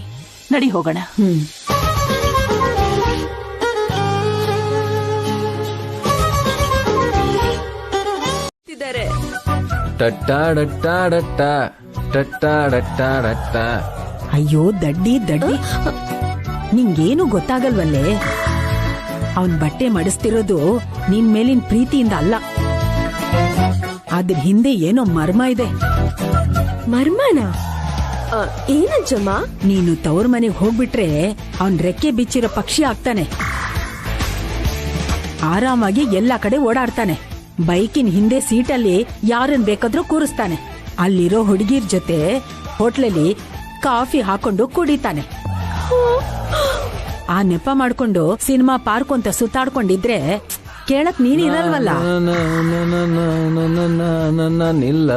ನಡಿ, ಹೋಗೋಣ. ಅಯ್ಯೋ ದಡ್ಡಿ, ನಿಂಗೇನು ಗೊತ್ತಾಗಲ್ವಲ್ಲೇ? ಅವನ್ ಬಟ್ಟೆ ಮಡಿಸ್ತಿರೋದು ನಿನ್ ಮೇಲಿನ ಪ್ರೀತಿಯಿಂದ ಅಲ್ಲ, ಅದ್ರ ಹಿಂದೆ ಏನೋ ಮರ್ಮ ಇದೆ. ಮರ್ಮನ? ಏನಜ್ಜಮ್ಮ? ನೀನು ತವ್ರ ಮನೆಗೆ ಹೋಗ್ಬಿಟ್ರೆ ಅವನ್ ರೆಕ್ಕೆ ಬಿಚ್ಚಿರೋ ಪಕ್ಷಿ ಆಗ್ತಾನೆ. ಆರಾಮಾಗಿ ಎಲ್ಲ ಕಡೆ ಓಡಾಡ್ತಾನೆ. ಬೈಕಿನ ಹಿಂದೆ ಸೀಟಲ್ಲಿ ಯಾರನ್ ಬೇಕಾದ್ರೂ ಕೂರಿಸ್ತಾನೆ. ಅಲ್ಲಿರೋ ಹುಡುಗಿರ್ ಜೊತೆ ಹೋಟ್ಲಲ್ಲಿ ಕಾಫಿ ಹಾಕೊಂಡು ಕುಡಿತಾನೆ. ಆ ನೆಪ ಮಾಡ್ಕೊಂಡು ಸಿನಿಮಾ ಪಾರ್ಕ್ ಅಂತ ಸುತ್ತಾಡ್ಕೊಂಡಿದ್ರೆ ಕೇಳಕ್ ನೀನಿರಲ್ವಲ್ಲ.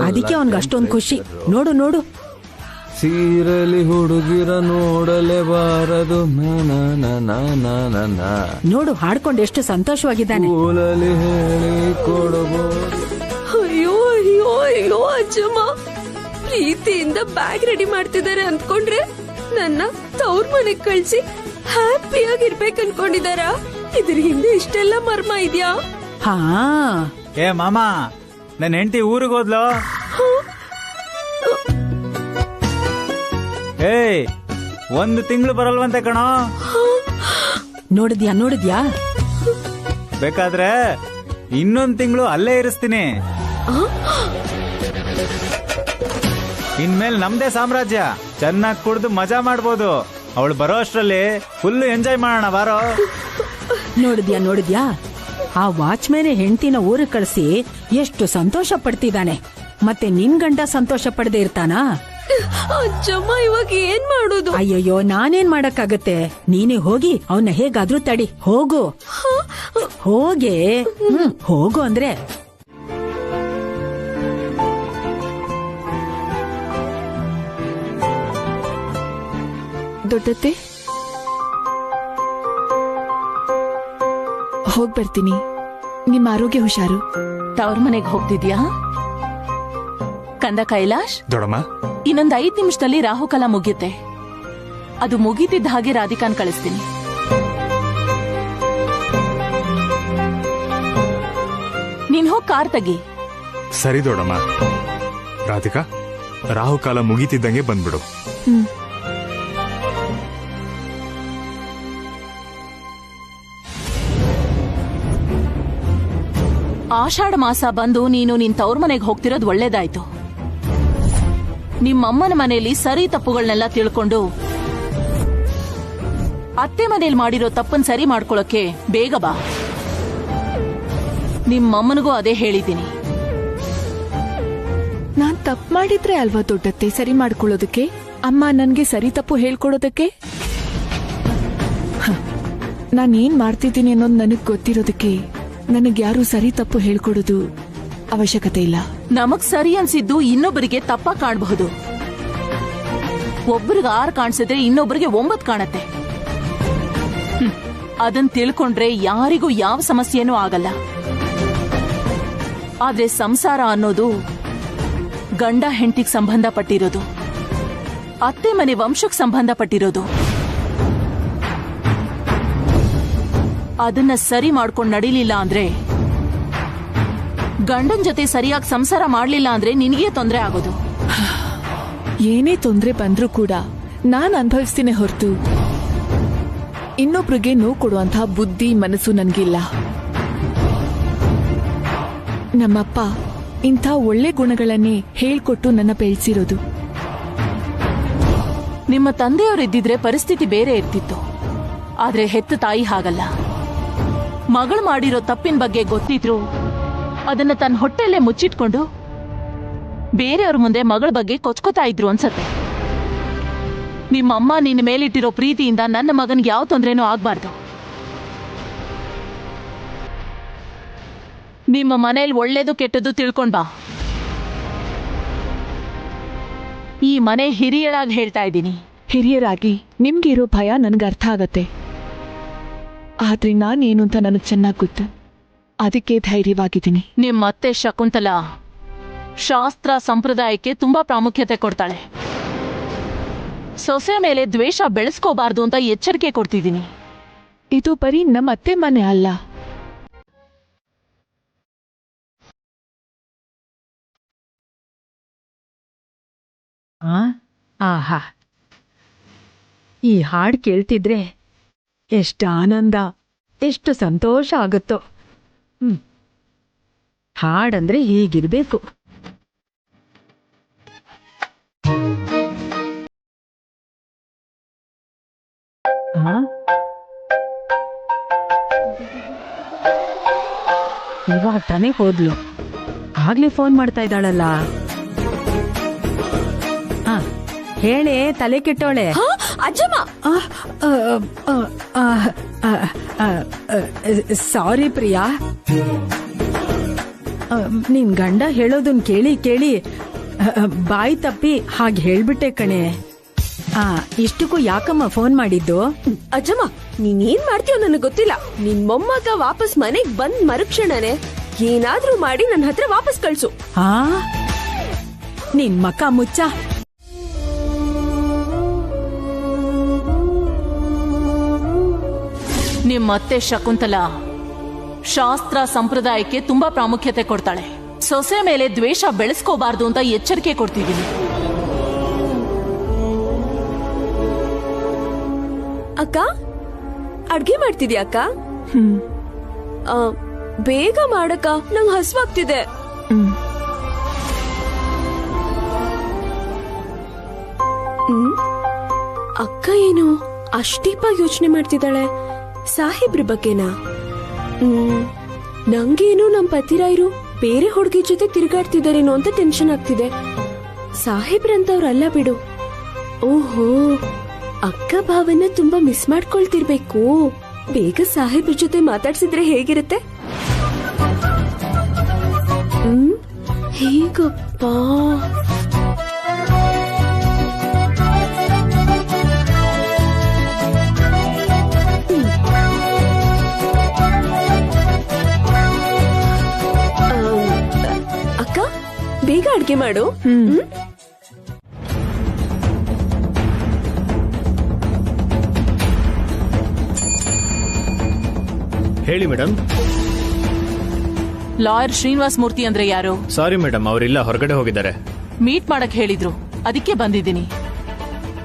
ಅದಕ್ಕೆ ಅವನ್ಗೆ ಅಷ್ಟೊಂದು ಖುಷಿ. ನೋಡು ನೋಡು, ಸೀರಲಿ ಹುಡುಗಿರ ನೋಡಲೇಬಾರದು. ನೋಡು, ಹಾಡ್ಕೊಂಡು ಎಷ್ಟು ಸಂತೋಷವಾಗಿದ್ದಾನೆ. ಹೇಳಿ ಕೊಡಬಹುದು. ಅಯ್ಯೋ ಅಯ್ಯೋ ಅಯ್ಯೋ ಅಜ್ಜಮ್ಮ, ಪ್ರೀತಿಯಿಂದ ಬ್ಯಾಗ್ ರೆಡಿ ಮಾಡ್ತಿದ್ದಾರೆ ಅನ್ಕೊಂಡ್ರೆ ನನ್ನ ತವ್ರ ಮನೆಗ್ ಕಳ್ಸಿ ಹ್ಯಾಪಿಯಾಗಿರ್ಬೇಕು ಅನ್ಕೊಂಡಿದಾರ? ಇದ್ರ ಹಿಂದೆ ಇಷ್ಟೆಲ್ಲ ಮರ್ಮ ಇದ್ಯಾ? ಹಾ. ಏ ಮಾಮ, ನನ್ನ ಹೆಂಡತಿ ಊರಿಗೆ ಹೋದ್ಲು. ಏಯ್, 1 ತಿಂಗಳು ಬರಲ್ವಂತೆ ಕಣೋ. ನೋಡಿದ್ಯಾ? ಬೇಕಾದ್ರೆ 1 ತಿಂಗಳು ಅಲ್ಲೇ ಇರಿಸ್ತೀನಿ. ಇನ್ಮೇಲೆ ನಮ್ದೇ ಸಾಮ್ರಾಜ್ಯ. ಚೆನ್ನಾಗಿ ಕುಡ್ದು ಮಜಾ ಮಾಡ್ಬೋದು. ಅವಳು ಬರೋ ಅಷ್ಟ್ರಲ್ಲಿ ಫುಲ್ ಎಂಜಾಯ್ ಮಾಡೋಣ ಬಾರೋ. ನೋಡಿದ್ಯಾ? ಆ ವಾಚ್ಮೇನೆ ಹೆಂಡತಿನ ಊರಿಗೆ ಕಳಿಸಿ ಎಷ್ಟು ಸಂತೋಷ ಪಡ್ತಿದ್ದಾನೆ. ಮತ್ತೆ ನಿನ್ ಗಂಡ ಸಂತೋಷ ಪಡದೆ ಇರ್ತಾನಾ? ಅಜ್ಜಮ್ಮ, ಇವಾಗ ಏನ್ ಮಾಡೋದು? ಅಯ್ಯಯ್ಯೋ, ನಾನೇನ್ ಮಾಡಕ್ಕಾಗತ್ತೆ? ನೀನೇ ಹೋಗಿ ಅವನ್ನ ಹೇಗಾದ್ರೂ ತಡಿ. ಹೋಗು, ಹೋಗು ಅಂದ್ರೆ. ದೊಡ್ಡತ್ತೆ, ಹೋಗ್ ಬರ್ತೀನಿ. ನಿಮ್ಮ ಆರೋಗ್ಯ ಹುಷಾರು. ತವ್ರ ಮನೆಗೆ ಹೋಗ್ತಿದ್ಯಾ ಕಂದ ಕೈಲಾಶ್? ದೊಡ್ಡಮ್ಮ, ಇನ್ನೊಂದು 5 ನಿಮಿಷದಲ್ಲಿ ರಾಹುಕಾಲ ಮುಗಿಯುತ್ತೆ. ಅದು ಮುಗಿತಿದ್ದ ಹಾಗೆ ರಾಧಿಕಾನ್ ಕಳಿಸ್ತೀನಿ. ನೀನ್ ಹೋಗ್ ಕಾರ್ ತೆಗಿ. ಸರಿ ದೊಡ್ಡಮ್ಮ. ರಾಧಿಕಾ, ರಾಹುಕಾಲ ಮುಗಿತಿದ್ದಂಗೆ ಬಂದ್ಬಿಡು. ಆಷಾಢ ಮಾಸ ಬಂದು ನೀನು ನಿನ್ ತವ್ರ ಮನೆಗೆ ಹೋಗ್ತಿರೋದು ಒಳ್ಳೇದಾಯ್ತು. ನಿಮ್ಮಮ್ಮನ ಮನೆಯಲ್ಲಿ ಸರಿ ತಪ್ಪುಗಳನ್ನೆಲ್ಲ ತಿಳ್ಕೊಂಡು ಅತ್ತೆ ಮನೇಲಿ ಮಾಡಿರೋ ತಪ್ಪನ್ ಸರಿ ಮಾಡ್ಕೊಳಕ್ಕೆ ಬೇಗ ಬಾ. ನಿಮ್ಮಮ್ಮನಿಗೂ ಅದೇ ಹೇಳಿದ್ದೀನಿ. ನಾನ್ ತಪ್ಪು ಮಾಡಿದ್ರೆ ಅಲ್ವಾ ದೊಡ್ಡತ್ತೆ ಸರಿ ಮಾಡ್ಕೊಳ್ಳೋದಕ್ಕೆ, ಅಮ್ಮ ನನ್ಗೆ ಸರಿ ತಪ್ಪು ಹೇಳ್ಕೊಡೋದಕ್ಕೆ? ನಾನೇನ್ ಮಾಡ್ತಿದ್ದೀನಿ ಅನ್ನೋದು ನನಗ್ ಗೊತ್ತಿರೋದಕ್ಕೆ ನನಗ್ಯಾರು ಸರಿ ತಪ್ಪು ಹೇಳ್ಕೊಡೋದು ಅವಶ್ಯಕತೆ ಇಲ್ಲ. ನಮಗ್ ಸರಿ ಅನ್ಸಿದ್ದು ಇನ್ನೊಬ್ಬರಿಗೆ ತಪ್ಪ ಕಾಣಬಹುದು. ಒಬ್ಬರಿಗೆ 6 ಕಾಣಿಸಿದ್ರೆ ಇನ್ನೊಬ್ಬರಿಗೆ 9 ಕಾಣತ್ತೆ. ಅದನ್ ತಿಳ್ಕೊಂಡ್ರೆ ಯಾರಿಗೂ ಯಾವ ಸಮಸ್ಯೆನೂ ಆಗಲ್ಲ. ಆದ್ರೆ ಸಂಸಾರ ಅನ್ನೋದು ಗಂಡ ಹೆಂಡತಿಗೆ ಸಂಬಂಧಪಟ್ಟಿರೋದು, ಅತ್ತೆ ಮನೆ ವಂಶಕ್ಕೆ ಸಂಬಂಧಪಟ್ಟಿರೋದು. ಅದನ್ನ ಸರಿ ಮಾಡ್ಕೊಂಡು ನಡೀಲಿಲ್ಲ ಅಂದ್ರೆ, ಗಂಡನ್ ಜೊತೆ ಸರಿಯಾಗಿ ಸಂಸಾರ ಮಾಡ್ಲಿಲ್ಲ ಅಂದ್ರೆ ನಿನಗೆ ತೊಂದರೆ ಆಗೋದು. ಏನೇ ತೊಂದರೆ ಬಂದ್ರೂ ಕೂಡ ನಾನ್ ಅನುಭವಿಸ್ತೀನಿ ಹೊರತು ಇನ್ನೊಬ್ರಿಗೆ ನೋವು ಕೊಡುವಂತಹ ಬುದ್ಧಿ ಮನಸ್ಸು ನನ್ಗಿಲ್ಲ. ನಮ್ಮಪ್ಪ ಇಂಥ ಒಳ್ಳೆ ಗುಣಗಳನ್ನೇ ಹೇಳ್ಕೊಟ್ಟು ನನ್ನ ಬೆಳೆಸಿರೋದು. ನಿಮ್ಮ ತಂದೆಯವರಿದ್ದಿದ್ರೆ ಪರಿಸ್ಥಿತಿ ಬೇರೆ ಇರ್ತಿತ್ತು. ಆದ್ರೆ ಹೆತ್ತ ತಾಯಿ ಹಾಗಲ್ಲ. ಮಗಳು ಮಾಡಿರೋ ತಪ್ಪಿನ ಬಗ್ಗೆ ಗೊತ್ತಿದ್ರು ಅದನ್ನ ತನ್ನ ಹೊಟ್ಟೆಲ್ಲೇ ಮುಚ್ಚಿಟ್ಕೊಂಡು ಬೇರೆಯವ್ರ ಮುಂದೆ ಮಗಳ ಬಗ್ಗೆ ಕೊಚ್ಕೋತಾ ಇದ್ರು ಅನ್ಸತ್ತೆ. ನಿಮ್ಮಮ್ಮ ನಿನ್ನ ಮೇಲಿಟ್ಟಿರೋ ಪ್ರೀತಿಯಿಂದ ನನ್ನ ಮಗನ್ಗೆ ಯಾವ ತೊಂದ್ರೆನೂ ಆಗ್ಬಾರ್ದು. ನಿಮ್ಮ ಮನೇಲಿ ಒಳ್ಳೇದು ಕೆಟ್ಟದ್ದು ತಿಳ್ಕೊಂಡ್ ಬಾ. ಈ ಮನೆ ಹಿರಿಯರಾಗಿ ಹೇಳ್ತಾ ಇದ್ದೀನಿ. ಹಿರಿಯರಾಗಿ ನಿಮ್ಗಿರೋ ಭಯ ನನ್ಗೆ ಅರ್ಥ ಆಗತ್ತೆ. ಆದ್ರೆ ನಾನೇನು ಅಂತ ನನಗೆ ಚೆನ್ನಾಗಿ ಗೊತ್ತು. ಅದಕ್ಕೆ ಧೈರ್ಯವಾಗಿದ್ದೀನಿ. ನಿಮ್ಮತ್ತೆ ಶಕುಂತಲಾ ಶಾಸ್ತ್ರ ಸಂಪ್ರದಾಯಕ್ಕೆ ತುಂಬಾ ಪ್ರಾಮುಖ್ಯತೆ ಕೊಡ್ತಾಳೆ. ಸೊಸೆ ಮೇಲೆ ದ್ವೇಷ ಬೆಳೆಸ್ಕೋಬಾರ್ದು ಅಂತ ಎಚ್ಚರಿಕೆ ಕೊಡ್ತಿದ್ದೀನಿ. ಇದು ಬರೀ ನಮ್ಮ ಅತ್ತೆ ಮನೆ ಅಲ್ಲ. ಆಹಾ, ಈ ಹಾಡು ಕೇಳ್ತಿದ್ರೆ ಎಷ್ಟು ಆನಂದ, ಎಷ್ಟು ಸಂತೋಷ ಆಗುತ್ತೋ. ಹಾಡಂದ್ರೆ ಹೀಗಿರ್ಬೇಕು. ಇವಾಗ ತಾನೇ ಹೋದ್ಲು, ಆಗ್ಲೇ ಫೋನ್ ಮಾಡ್ತಾ ಇದ್ದಾಳಲ್ಲ. ಹೇಳೆ, ತಲೆ ಕೆಟ್ಟೋಳೆ. ಅಜ್ಜಮ್ಮ, ಸಾರಿ ಪ್ರಿಯಾ, ನಿನ್ ಗಂಡ ಹೇಳೋದನ್ ಕೇಳಿ ಕೇಳಿ ಬಾಯಿ ತಪ್ಪಿ ಹಾಗೆ ಹೇಳ್ಬಿಟ್ಟೆ ಕಣೆ. ಇಷ್ಟಕ್ಕೂ ಯಾಕಮ್ಮ ಫೋನ್ ಮಾಡಿದ್ದು? ಅಜ್ಜಮ್ಮ, ನೀನೇನ್ ಮಾಡ್ತೀಯೋ ನನಗೆ ಗೊತ್ತಿಲ್ಲ. ನಿನ್ ಮೊಮ್ಮಗ ವಾಪಸ್ ಮನೆಗ್ ಬಂದ್ ಮರುಕ್ಷಣನೆ ಏನಾದ್ರೂ ಮಾಡಿ ನನ್ನ ಹತ್ರ ವಾಪಸ್ ಕಳ್ಸು. ನಿನ್ ಮಕ್ಕ ಮುಚ್ಚ. ನಿಮ್ಮತ್ತೆ ಶಕುಂತಲಾ ಶಾಸ್ತ್ರ ಸಂಪ್ರದಾಯಕ್ಕೆ ತುಂಬಾ ಪ್ರಾಮುಖ್ಯತೆ ಕೊಡ್ತಾಳೆ. ಸೊಸೆ ಮೇಲೆ ದ್ವೇಷ ಬೆಳೆಸ್ಕೋಬಾರ್ದು ಅಂತ ಎಚ್ಚರಿಕೆ ಕೊಡ್ತಿದ್ದೀನಿ. ಅಕ್ಕ, ಅಡ್ಗೆ ಮಾಡ್ತಿದ್ಯಾ ಅಕ್ಕ? ಬೇಗ ಮಾಡಕ್ಕ, ನಂಗೆ ಹಸುವಾಗ್ತಿದೆ. ಅಕ್ಕ ಏನು ಅಷ್ಟೀಪಾಗಿ ಯೋಚನೆ ಮಾಡ್ತಿದ್ದಾಳೆ? ಸಾಹೇಬ್ರ ಬಗ್ಗೆನಾ? ನಂಗೇನು ನಮ್ ಪತಿರಾಯರು ಬೇರೆ ಹುಡುಗಿ ಜೊತೆ ತಿರುಗಾಡ್ತಿದಾರೇನೋ ಅಂತ ಟೆನ್ಷನ್ ಆಗ್ತಿದೆ. ಸಾಹೇಬ್ರಂತವ್ರಲ್ಲ ಬಿಡು. ಓಹೋ, ಅಕ್ಕ ಭಾವನ ತುಂಬಾ ಮಿಸ್ ಮಾಡ್ಕೊಳ್ತಿರ್ಬೇಕು. ಬೇಗ ಸಾಹೇಬ್ರ ಜೊತೆ ಮಾತಾಡ್ಸಿದ್ರೆ ಹೇಗಿರುತ್ತೆ? ಹೇಗಪ್ಪ? ಅಕ್ಕ, ಬೇಗ ಅಡ್ಗೆ ಮಾಡು. ಹೇಳಿ ಮೇಡಮ್. ಲಾಯರ್ ಶ್ರೀನಿವಾಸ್ ಮೂರ್ತಿ ಅಂದ್ರೆ ಯಾರು? ಸಾರಿ ಮೇಡಮ್, ಅವರಿಲ್ಲ, ಹೊರಗಡೆ ಹೋಗಿದ್ದಾರೆ. ಮೀಟ್ ಮಾಡಕ್ ಹೇಳಿದ್ರು, ಅದಕ್ಕೆ ಬಂದಿದ್ದೀನಿ.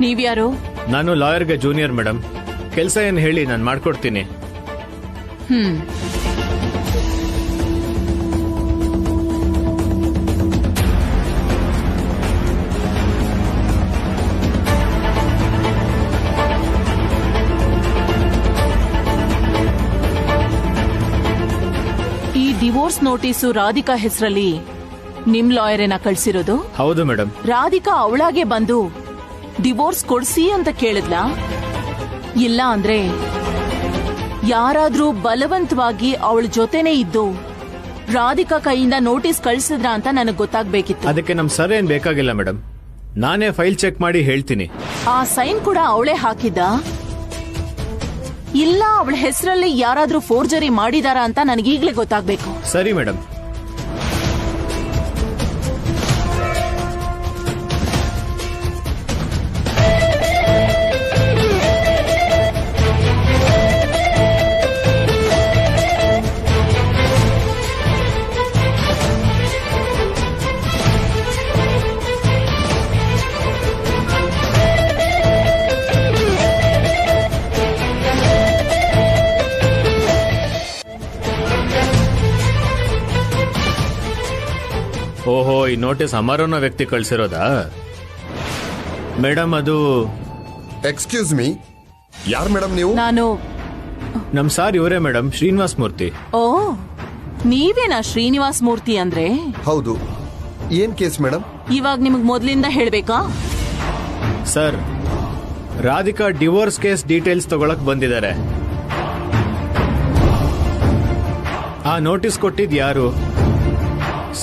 ನೀವ್ಯಾರು? ನಾನು ಲಾಯರ್ಗೆ ಜೂನಿಯರ್ ಮೇಡಮ್. ಕೆಲಸ ಏನ್ ಹೇಳಿ, ನಾನು ಮಾಡ್ಕೊಡ್ತೀನಿ. ಡಿವೋರ್ಸ್ ನೋಟಿಸು ರಾಧಿಕಾ ಹೆಸರಲ್ಲಿ ನಿಮ್ ಲಾಯರೇನ ಕಳ್ಸಿರೋದು? ಹೌದು ಮೇಡಮ್. ರಾಧಿಕಾ ಅವಳಾಗೆ ಬಂದು ಡಿವೋರ್ಸ್ ಕೊಡ್ಸಿ ಅಂತ ಕೇಳಿದ್ಲಾ? ಇಲ್ಲ ಅಂದ್ರೆ ಯಾರಾದ್ರೂ ಬಲವಂತವಾಗಿ ಅವಳ ಜೊತೆನೆ ಇದ್ದು ರಾಧಿಕಾ ಕೈಯಿಂದ ನೋಟಿಸ್ ಕಳ್ಸಿದ್ರ ಅಂತ ನನಗ್ ಗೊತ್ತಾಗ್ಬೇಕಿತ್ತು. ಅದಕ್ಕೆ ನಮ್ ಸರ್ ಏನ್ ಬೇಕಾಗಿಲ್ಲ ಮೇಡಮ್, ನಾನೇ ಫೈಲ್ ಚೆಕ್ ಮಾಡಿ ಹೇಳ್ತೀನಿ. ಆ ಸೈನ್ ಕೂಡ ಅವಳೇ ಹಾಕಿದ್ದ? ಇಲ್ಲ ಅವಳ ಹೆಸರಲ್ಲಿ ಯಾರಾದ್ರೂ ಫೋರ್ಜರಿ ಮಾಡಿದಾರ ಅಂತ ನನಗೀಗ್ಲೇ ಗೊತ್ತಾಗ್ಬೇಕು. ಸರಿ ಮೇಡಮ್. ಓಹೋ, ಈ ನೋಟಿಸ್ ಅಮರನ ವ್ಯಕ್ತಿ ಕಳ್ಸಿರೋದಾ ಮೇಡಮ್? ಅದು ಎಕ್ಸ್ಕ್ಯೂಸ್ ಮೀ, ಯಾರು ಮೇಡಮ್ ನೀವು? ನಾನು ನಮ್ ಸಾರ್ ಇವರೇ ಮೇಡಮ್, ಶ್ರೀನಿವಾಸ್ ಮೂರ್ತಿ. ಓ, ನೀವೇನಾ ಶ್ರೀನಿವಾಸ್ ಮೂರ್ತಿ ಅಂದ್ರೆ? ಹೌದು. ಏನ್ ಕೇಸ್ ಮೇಡಮ್? ಇವಾಗ ನಿಮಗ್ ಮೊದ್ಲಿಂದ ಹೇಳ್ಬೇಕಾ? Sir, Radhika divorce case details ತಗೊಳಕ್ ಬಂದಿದ್ದಾರೆ. ಆ ನೋಟಿಸ್ ಕೊಟ್ಟಿದ್ ಯಾರು,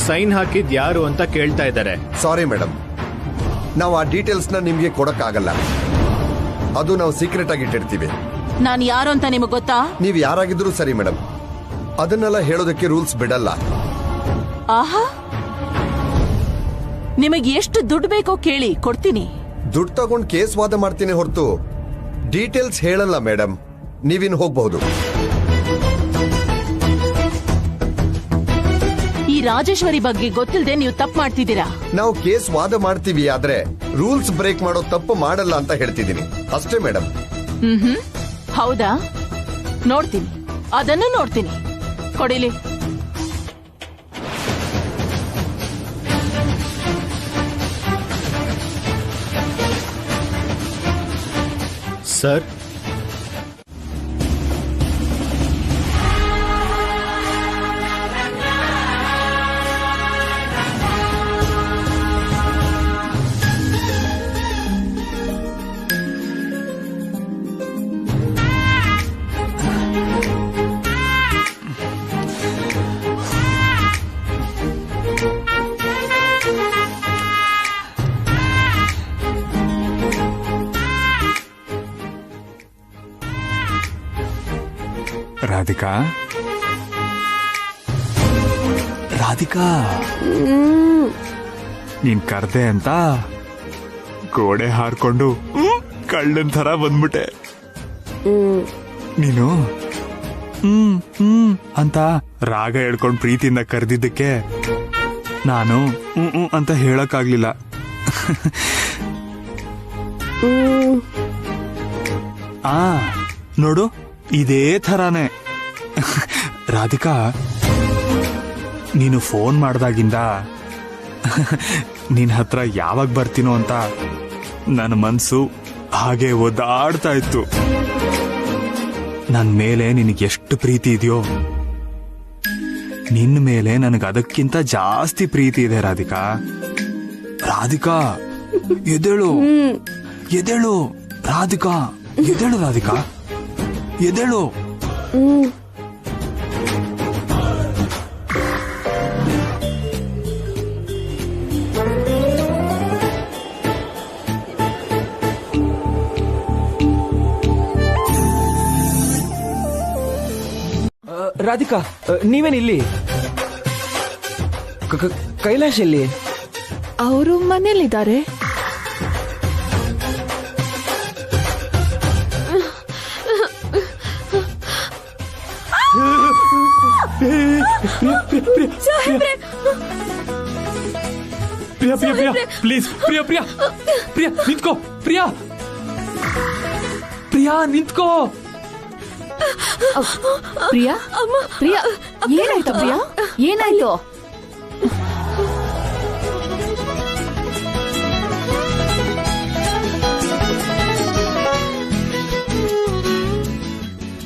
ಸೈನ್ ಹಾಕಿದ್ ಯಾರು ಅಂತ ಕೇಳ್ತಾ ಇದ್ದಾರೆ. ಸಾರಿ ಮೇಡಮ್, ನಾವು ಆ ಡೀಟೇಲ್ಸ್ ನ ನಿಮ್ಗೆ ಕೊಡಕ್ಕಾಗಲ್ಲ. ಅದು ನಾವು ಸೀಕ್ರೆಟ್ ಆಗಿ ಇಟ್ಟಿರ್ತೀವಿ. ನಾನು ಯಾರು ಅಂತ ನಿಮಗ್ ಗೊತ್ತಾ? ನೀವ್ ಯಾರಾಗಿದ್ರು ಸರಿ ಮೇಡಮ್, ಅದನ್ನೆಲ್ಲ ಹೇಳೋದಕ್ಕೆ ರೂಲ್ಸ್ ಬಿಡಲ್ಲ. ಆಹಾ, ನಿಮಗೆ ಎಷ್ಟು ದುಡ್ಡು ಬೇಕೋ ಕೇಳಿ, ಕೊಡ್ತೀನಿ. ದುಡ್ಡು ತಗೊಂಡು ಕೇಸ್ ವಾದ ಮಾಡ್ತೀನಿ ಹೊರತು ಡೀಟೇಲ್ಸ್ ಹೇಳಲ್ಲ ಮೇಡಮ್. ನೀವಿನ್ ಹೋಗ್ಬಹುದು. ಈ ರಾಜೇಶ್ವರಿ ಬಗ್ಗೆ ಗೊತ್ತಿಲ್ಲದೆ ನೀವು ತಪ್ಪು ಮಾಡ್ತಿದ್ದೀರಾ. ನಾವು ಕೇಸ್ ವಾದ ಮಾಡ್ತೀವಿ, ಆದ್ರೆ ರೂಲ್ಸ್ ಬ್ರೇಕ್ ಮಾಡೋ ತಪ್ಪು ಮಾಡಲ್ಲ ಅಂತ ಹೇಳ್ತಿದ್ದೀನಿ ಅಷ್ಟೇ ಮೇಡಮ್. ಹೌದಾ? ನೋಡ್ತೀನಿ, ಅದನ್ನು ನೋಡ್ತೀನಿ. ಕೊಡಿಲಿ. ಸರ್, ರಾಧಿಕಾ, ರಾಧಿಕಾ, ನೀನ್ ಕರ್ದೆ ಅಂತ ಗೋಡೆ ಹಾರ್ಕೊಂಡು ಕಳ್ಳನ್ ಥರ ಬಂದ್ಬಿಟ್ಟೆ. ನೀನು ಅಂತ ರಾಗ ಹೇಳ್ಕೊಂಡು ಪ್ರೀತಿಯಿಂದ ಕರೆದಿದ್ದಕ್ಕೆ ನಾನು ಅಂತ ಹೇಳಕ್ಕಾಗ್ಲಿಲ್ಲ. ನೋಡು, ಇದೇ ಥರಾನೇ. ರಾಧಿಕಾ, ನೀನು ಫೋನ್ ಮಾಡ್ದಾಗಿಂದ ನಿನ್ ಹತ್ರ ಯಾವಾಗ ಬರ್ತೀನೋ ಅಂತ ನನ್ನ ಮನ್ಸು ಹಾಗೆ ಒದ್ದಾಡ್ತಾ ಇತ್ತು. ನನ್ ಮೇಲೆ ನಿನಗೆ ಎಷ್ಟು ಪ್ರೀತಿ ಇದೆಯೋ, ನಿನ್ನ ಮೇಲೆ ನನಗೆ ಅದಕ್ಕಿಂತ ಜಾಸ್ತಿ ಪ್ರೀತಿ ಇದೆ ರಾಧಿಕಾ. ರಾಧಿಕಾ, ಎದ್ದೇಳು, ಎದ್ದೇಳು ರಾಧಿಕಾ, ಎದ್ದೇಳು ರಾಧಿಕಾ, ಎದ್ದೇಳು. ರಾಧಿಕಾ, ನೀವೇನಿಲ್ಲಿ? ಕೈಲಾಶ್ ಎಲ್ಲಿ? ಅವರು ಮನೇಲಿದ್ದಾರೆ. ಪ್ರಿಯಾ, ಪ್ರಿಯಾ, ಪ್ರಿಯಾ, ಪ್ಲೀಸ್, ಪ್ರಿಯಾ, ಪ್ರಿಯಾ, ಪ್ರಿಯಾ, ನಿಂತ್ಕೋ. ಪ್ರಿಯಾ, ಪ್ರಿಯಾ, ನಿಂತ್ಕೋ. ಪ್ರಿಯಾ, ಪ್ರಿಯಾ, ಏನಾಯ್ತು? ಪ್ರಿಯಾ, ಏನಾಯ್ತು?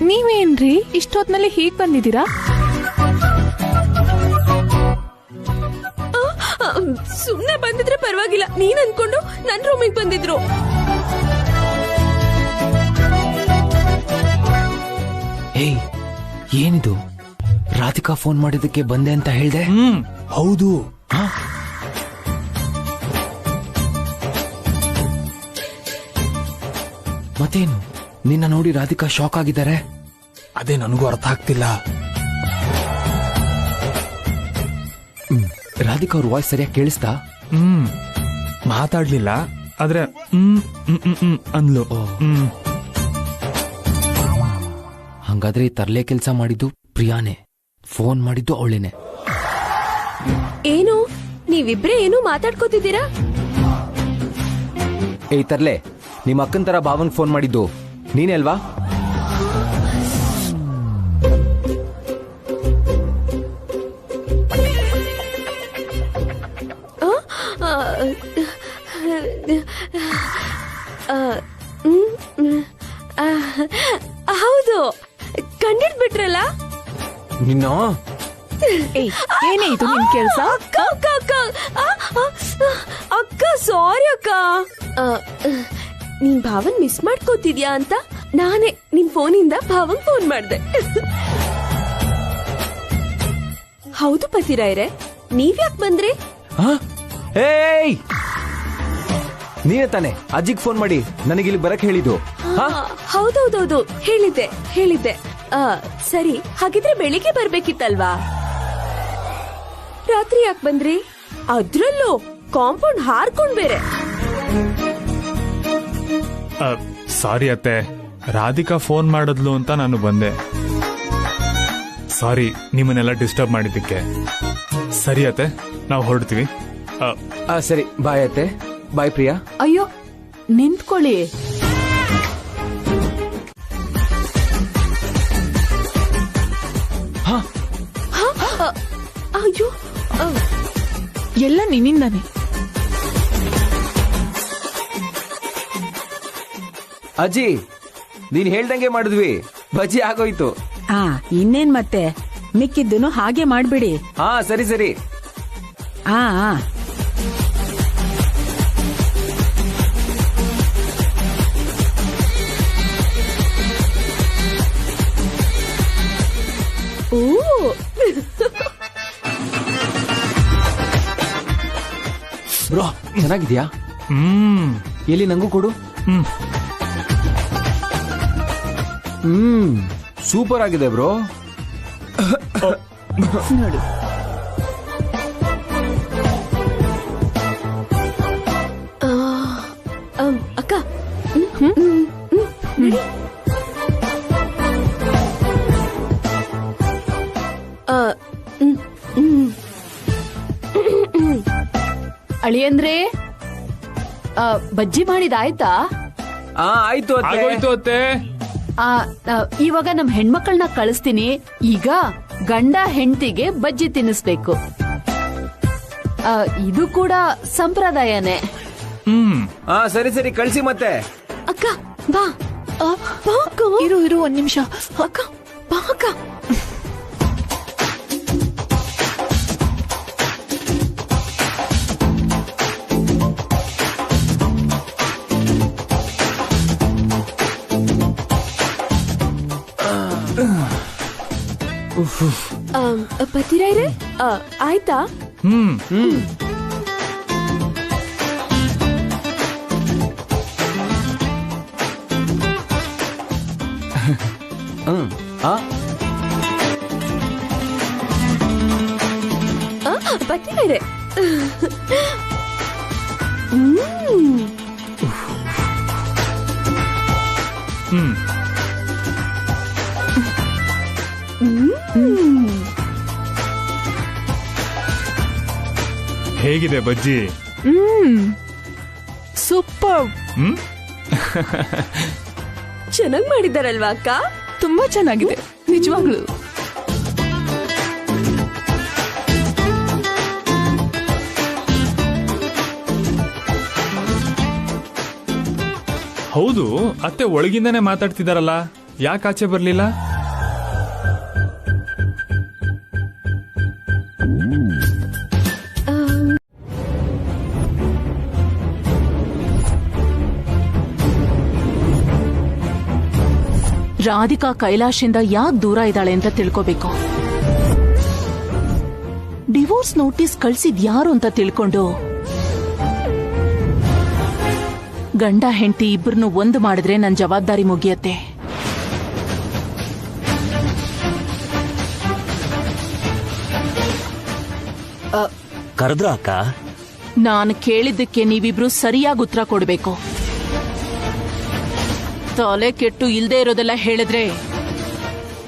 ನೀವೇನ್ರಿ ಇಷ್ಟೊತ್ನಲ್ಲಿ ಹೀಗ್ ಬಂದಿದ್ದೀರಾ? ಪರವಾಗಿಲ್ಲ, ನೀನ್ ಅನ್ಕೊಂಡು ನನ್ ರೂಮಿಗೆ ಬಂದಿದ್ರು. ಏಯ್, ಏನಿದು? ರಾಧಿಕಾ ಫೋನ್ ಮಾಡಿದ್ದಕ್ಕೆ ಬಂದೆ ಅಂತ ಹೇಳ್ದೆ? ಹೌದು. ಮತ್ತೇನು, ನಿನ್ನ ನೋಡಿ ರಾಧಿಕಾ ಶಾಕ್ ಆಗಿದ್ದಾರೆ? ಅದೇ ನನಗೂ ಅರ್ಥ ಆಗ್ತಿಲ್ಲ. ರಾಧಿಕಾ ಅವ್ರ ವಾಯ್ಸ್ ಸರಿಯಾಗಿ ಕೇಳಿಸ್ತಾ? ಮಾತಾಡ್ಲಿಲ್ಲ, ಆದ್ರೆ ಅಂದ್ಲು. ಹಂಗಾದ್ರೆ ಈ ತರ್ಲೆ ಕೆಲ್ಸ ಮಾಡಿದ್ದು ಪ್ರಿಯಾನೇ, ಫೋನ್ ಮಾಡಿದ್ದು ಅವಳೇನೆ. ಏನು ನೀವಿಬ್ರೇ ಏನು ಮಾತಾಡ್ಕೋತಿದ್ದೀರಾ? ಏಯ್ ತರ್ಲೆ, ನಿಮ್ಮ ಅಕ್ಕನ ತರ ಭಾವನ್ ಫೋನ್ ಮಾಡಿದ್ದು ನೀನೇ ಅಲ್ವಾ? ಹೌದು, ಕಂಡಿಡ್ಬಿಟ್ರಲ್ಲ ನಿನ್ನ. ಏನೇ ಇದು ನಿನ್ ಕೆಲ್ಸ? ಅಕ್ಕ ಸಾರಿ ಅಕ್ಕ, ನೀನ್ ಭಾವನ್ ಮಿಸ್ ಮಾಡ್ಕೋತಿದ್ಯಾ ಅಂತ ನಾನೇ ನಿನ್ ಫೋನಿಂದ ಭಾವನ್ ಫೋನ್ ಮಾಡ್ದೆ. ಹೌದು ಪತಿರಾಯ್ರೆ, ನೀವ್ಯಾಕ್ ಬಂದ್ರಿ? ಏಯ್, ನೀನೇ ತಾನೆ ಅಜ್ಜಿಗ್ ಫೋನ್ ಮಾಡಿ ನನಗಿಲ್ಲಿ ಬರಕ್ ಹೇಳಿದ್ದು? ಹೌದೌದೌದು, ಹೇಳಿದ್ದೆ. ಸರಿ, ಹಾಗಿದ್ರೆ ಬೆಳಿಗ್ಗೆ ಬರ್ಬೇಕಿತ್ತಲ್ವಾ? ರಾತ್ರಿ ಯಾಕೆ ಬಂದ್ರಿ? ಅದ್ರಲ್ಲೂ ಕಾಂಪೌಂಡ್ ಹಾರ್ಕೊಂಡ್ ಬೇರೆ. ಸಾರಿ ಅತ್ತೆ, ರಾಧಿಕಾ ಫೋನ್ ಮಾಡಿದ್ಲು ಅಂತ ನಾನು ಬಂದೆ. ಸಾರಿ ನಿಮ್ಮನ್ನೆಲ್ಲ ಡಿಸ್ಟರ್ಬ್ ಮಾಡಿದ್ದಕ್ಕೆ. ಸರಿ ಅತ್ತೆ, ನಾವು ಹೊರಡ್ತೀವಿ. ಸರಿ, ಬಾಯ್ ಅತ್ತೆ. ಬಾಯ್ ಪ್ರಿಯಾ. ಅಯ್ಯೋ ನಿಂತ್ಕೊಳ್ಳಿ. ಅಯ್ಯೋ, ಎಲ್ಲ ನಿನ್ನಿಂದಾನೆ. ಅಜ್ಜಿ, ನೀನ್ ಹೇಳ್ದಂಗೆ ಮಾಡಿದ್ವಿ, ಬಜ್ಜಿ ಆಗೋಯ್ತು. ಇನ್ನೇನ್ ಮತ್ತೆ, ಮಿಕ್ಕಿದ್ದನು ಹಾಗೆ ಮಾಡ್ಬಿಡಿ. ಸರಿ ಸರಿ. ಬ್ರೋ, ಚೆನ್ನಾಗಿದ್ಯಾ? ಎಲ್ಲಿ ನಂಗೂ ಕೊಡು. ಸೂಪರ್ ಆಗಿದೆ ಬ್ರೋ. ನೋಡು, ಅಕ್ಕ ಅಳಿಯಂದ್ರೆ ಬಜ್ಜಿ ಮಾಡಿದಾಯ್ತಾ? ಆಯ್ತು ಅತ್ತೆ. ಇವಾಗ ನಮ್ ಹೆಣ್ಮಕ್ಳನ್ನ ಕಳಿಸ್ತೀನಿ. ಈಗ ಗಂಡ ಹೆಂಡತಿಗೆ ಬಜ್ಜಿ ತಿನ್ನಿಸ್ಬೇಕು. ಇದು ಕೂಡ ಸಂಪ್ರದಾಯನೇ. ಸರಿ ಸರಿ, ಕಳ್ಸಿ ಮತ್ತೆ. ಅಕ್ಕ ಬಾ. ಇರು ಒಂದ್ ನಿಮಿಷ. ಅಕ್ಕ ಬಾ ಅಕ್ಕ. ಪತಿರಾಯ್ರೆ, ಆಯ್ತಾ? ಪತಿರಾಯ್ರೆ, ಹೇಗಿದೆ ಬಜ್ಜಿ? ಸೂಪರ್. ಚೆನ್ನಾಗ್ ಮಾಡಿದಾರಲ್ವಾ ಅಕ್ಕ? ತುಂಬಾ ಚೆನ್ನಾಗಿದೆ ನಿಜವಾಗ್ಲು. ಹೌದು, ಅತ್ತೆ ಒಳಗಿಂದಾನೆ ಮಾತಾಡ್ತಿದಾರಲ್ಲ, ಯಾಕೆ ಆಚೆ ಬರ್ಲಿಲ್ಲ? ರಾಧಿಕಾ ಕೈಲಾಶಿಂದ ಯಾಕೆ ದೂರ ಇದ್ದಾಳೆ ಅಂತ ತಿಳ್ಕೋಬೇಕು. ಡಿವೋರ್ಸ್ ನೋಟಿಸ್ ಕಳ್ಸಿದ್ ಯಾರು ಅಂತ ತಿಳ್ಕೊಂಡು ಗಂಡ ಹೆಂಡತಿ ಇಬ್ಬರನ್ನು ಒಂದು ಮಾಡಿದ್ರೆ ನನ್ ಜವಾಬ್ದಾರಿ ಮುಗಿಯತ್ತೆ. ಕರೆದ್ರ ಅಕ್ಕ? ನಾನು ಕೇಳಿದ್ದಕ್ಕೆ ನೀವಿಬ್ರು ಸರಿಯಾಗಿ ಉತ್ತರ ಕೊಡ್ಬೇಕು. ತಲೆ ಕೆಟ್ಟು ಇಲ್ದೇ ಇರೋದೆಲ್ಲ ಹೇಳಿದ್ರೆ